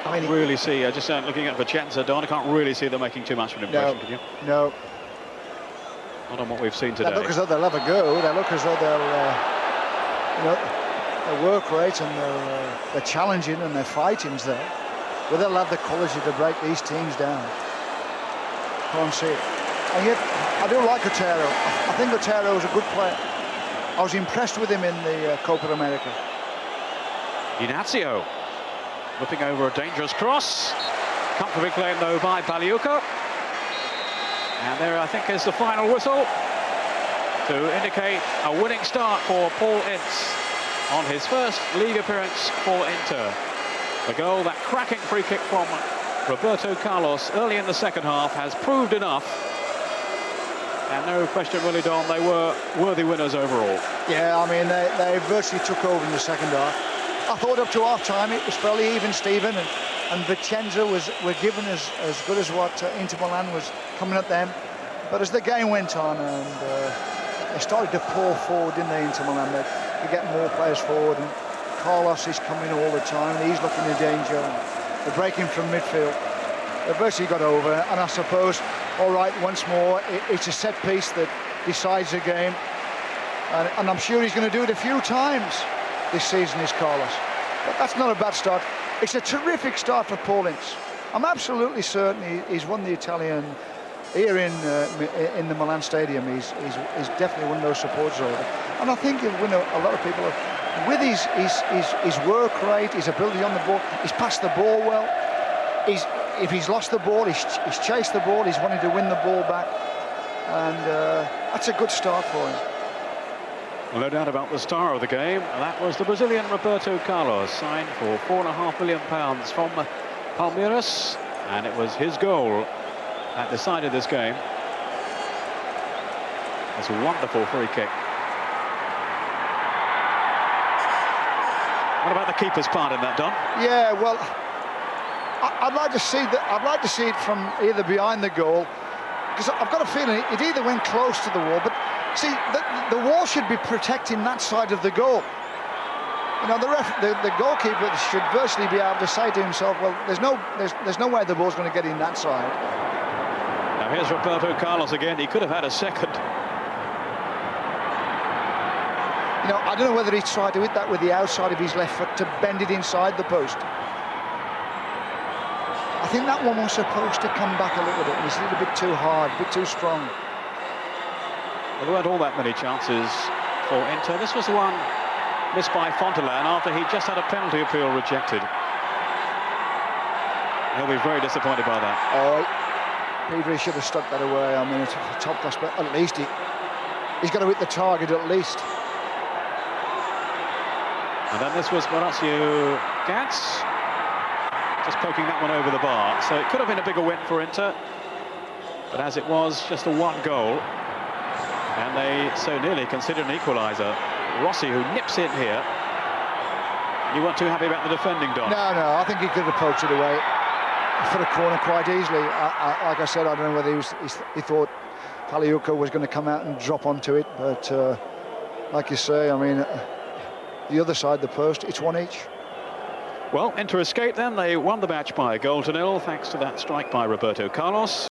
I can't really see, just looking at Vicenza, Don, I can't really see them making too much of an impression, can you? No. Not on what we've seen today. They look as though they'll have a go. They look as though they'll, their work rate and their challenging and their fighting's there. But they'll have the quality to break these teams down. Can't see it. And yet, I do like Otero. I think Otero is a good player. I was impressed with him in the Copa America. Dinazio whipping over a dangerous cross. Comfortably claimed though by Baliuca. And there, I think, is the final whistle to indicate a winning start for Paul Ince on his first league appearance for Inter. The goal, that cracking free kick from Roberto Carlos early in the second half, has proved enough. And no question really, Don, they were worthy winners overall. Yeah, I mean, they virtually took over in the second half. I thought up to half-time it was fairly even, Stephen, and Vicenza were given as good as what Inter Milan was coming at them. But as the game went on and they started to pour forward, didn't they, Inter Milan? They get more players forward, and Carlos is coming all the time, and he's looking in danger. They're breaking from midfield. They virtually got over, and I suppose, all right, once more, it's a set piece that decides the game. And I'm sure he's going to do it a few times this season, is Carlos. But that's not a bad start. It's a terrific start for Paul Ince. I'm absolutely certain he's won the Italian here in the Milan Stadium. He's definitely one of those supporters over there. And I think he'll win a lot of people. With his work rate, his ability on the ball, he's passed the ball well. If he's lost the ball, he's chased the ball, he's wanted to win the ball back. And that's a good start for him. Well, no doubt about the star of the game. That was the Brazilian Roberto Carlos, signed for £4.5 million from Palmeiras, and it was his goal that decided this game. It's a wonderful free kick. What about the keeper's part in that, Don? Yeah, well, I'd like to see that. I'd like to see it from either behind the goal, because I've got a feeling it either went close to the wall, but. See, the wall should be protecting that side of the goal. You know, the goalkeeper should virtually be able to say to himself, well, there's no way the ball's going to get in that side. Now here's Roberto Carlos again. He could have had a second. You know, I don't know whether he tried to hit that with the outside of his left foot to bend it inside the post. I think that one was supposed to come back a little bit. It was a little bit too hard, a bit too strong. Well, there weren't all that many chances for Inter. This was the one missed by Fontelan after he just had a penalty appeal rejected. He'll be very disappointed by that. Oh, Pedri should have stuck that away. I mean, it's a top class, but at least he's got to hit the target at least. And then this was Mauricio Gantz, just poking that one over the bar. So it could have been a bigger win for Inter, but as it was, just a one goal. And they so nearly considered an equaliser. Rossi, who nips in here. You weren't too happy about the defending, Don? No, I think he could have poked it away for the corner quite easily. Like I said, I don't know whether he thought Baliuca was going to come out and drop onto it, but like you say, I mean, the other side, the post, it's one each. Well, Inter escaped then. They won the match by 1-0, thanks to that strike by Roberto Carlos.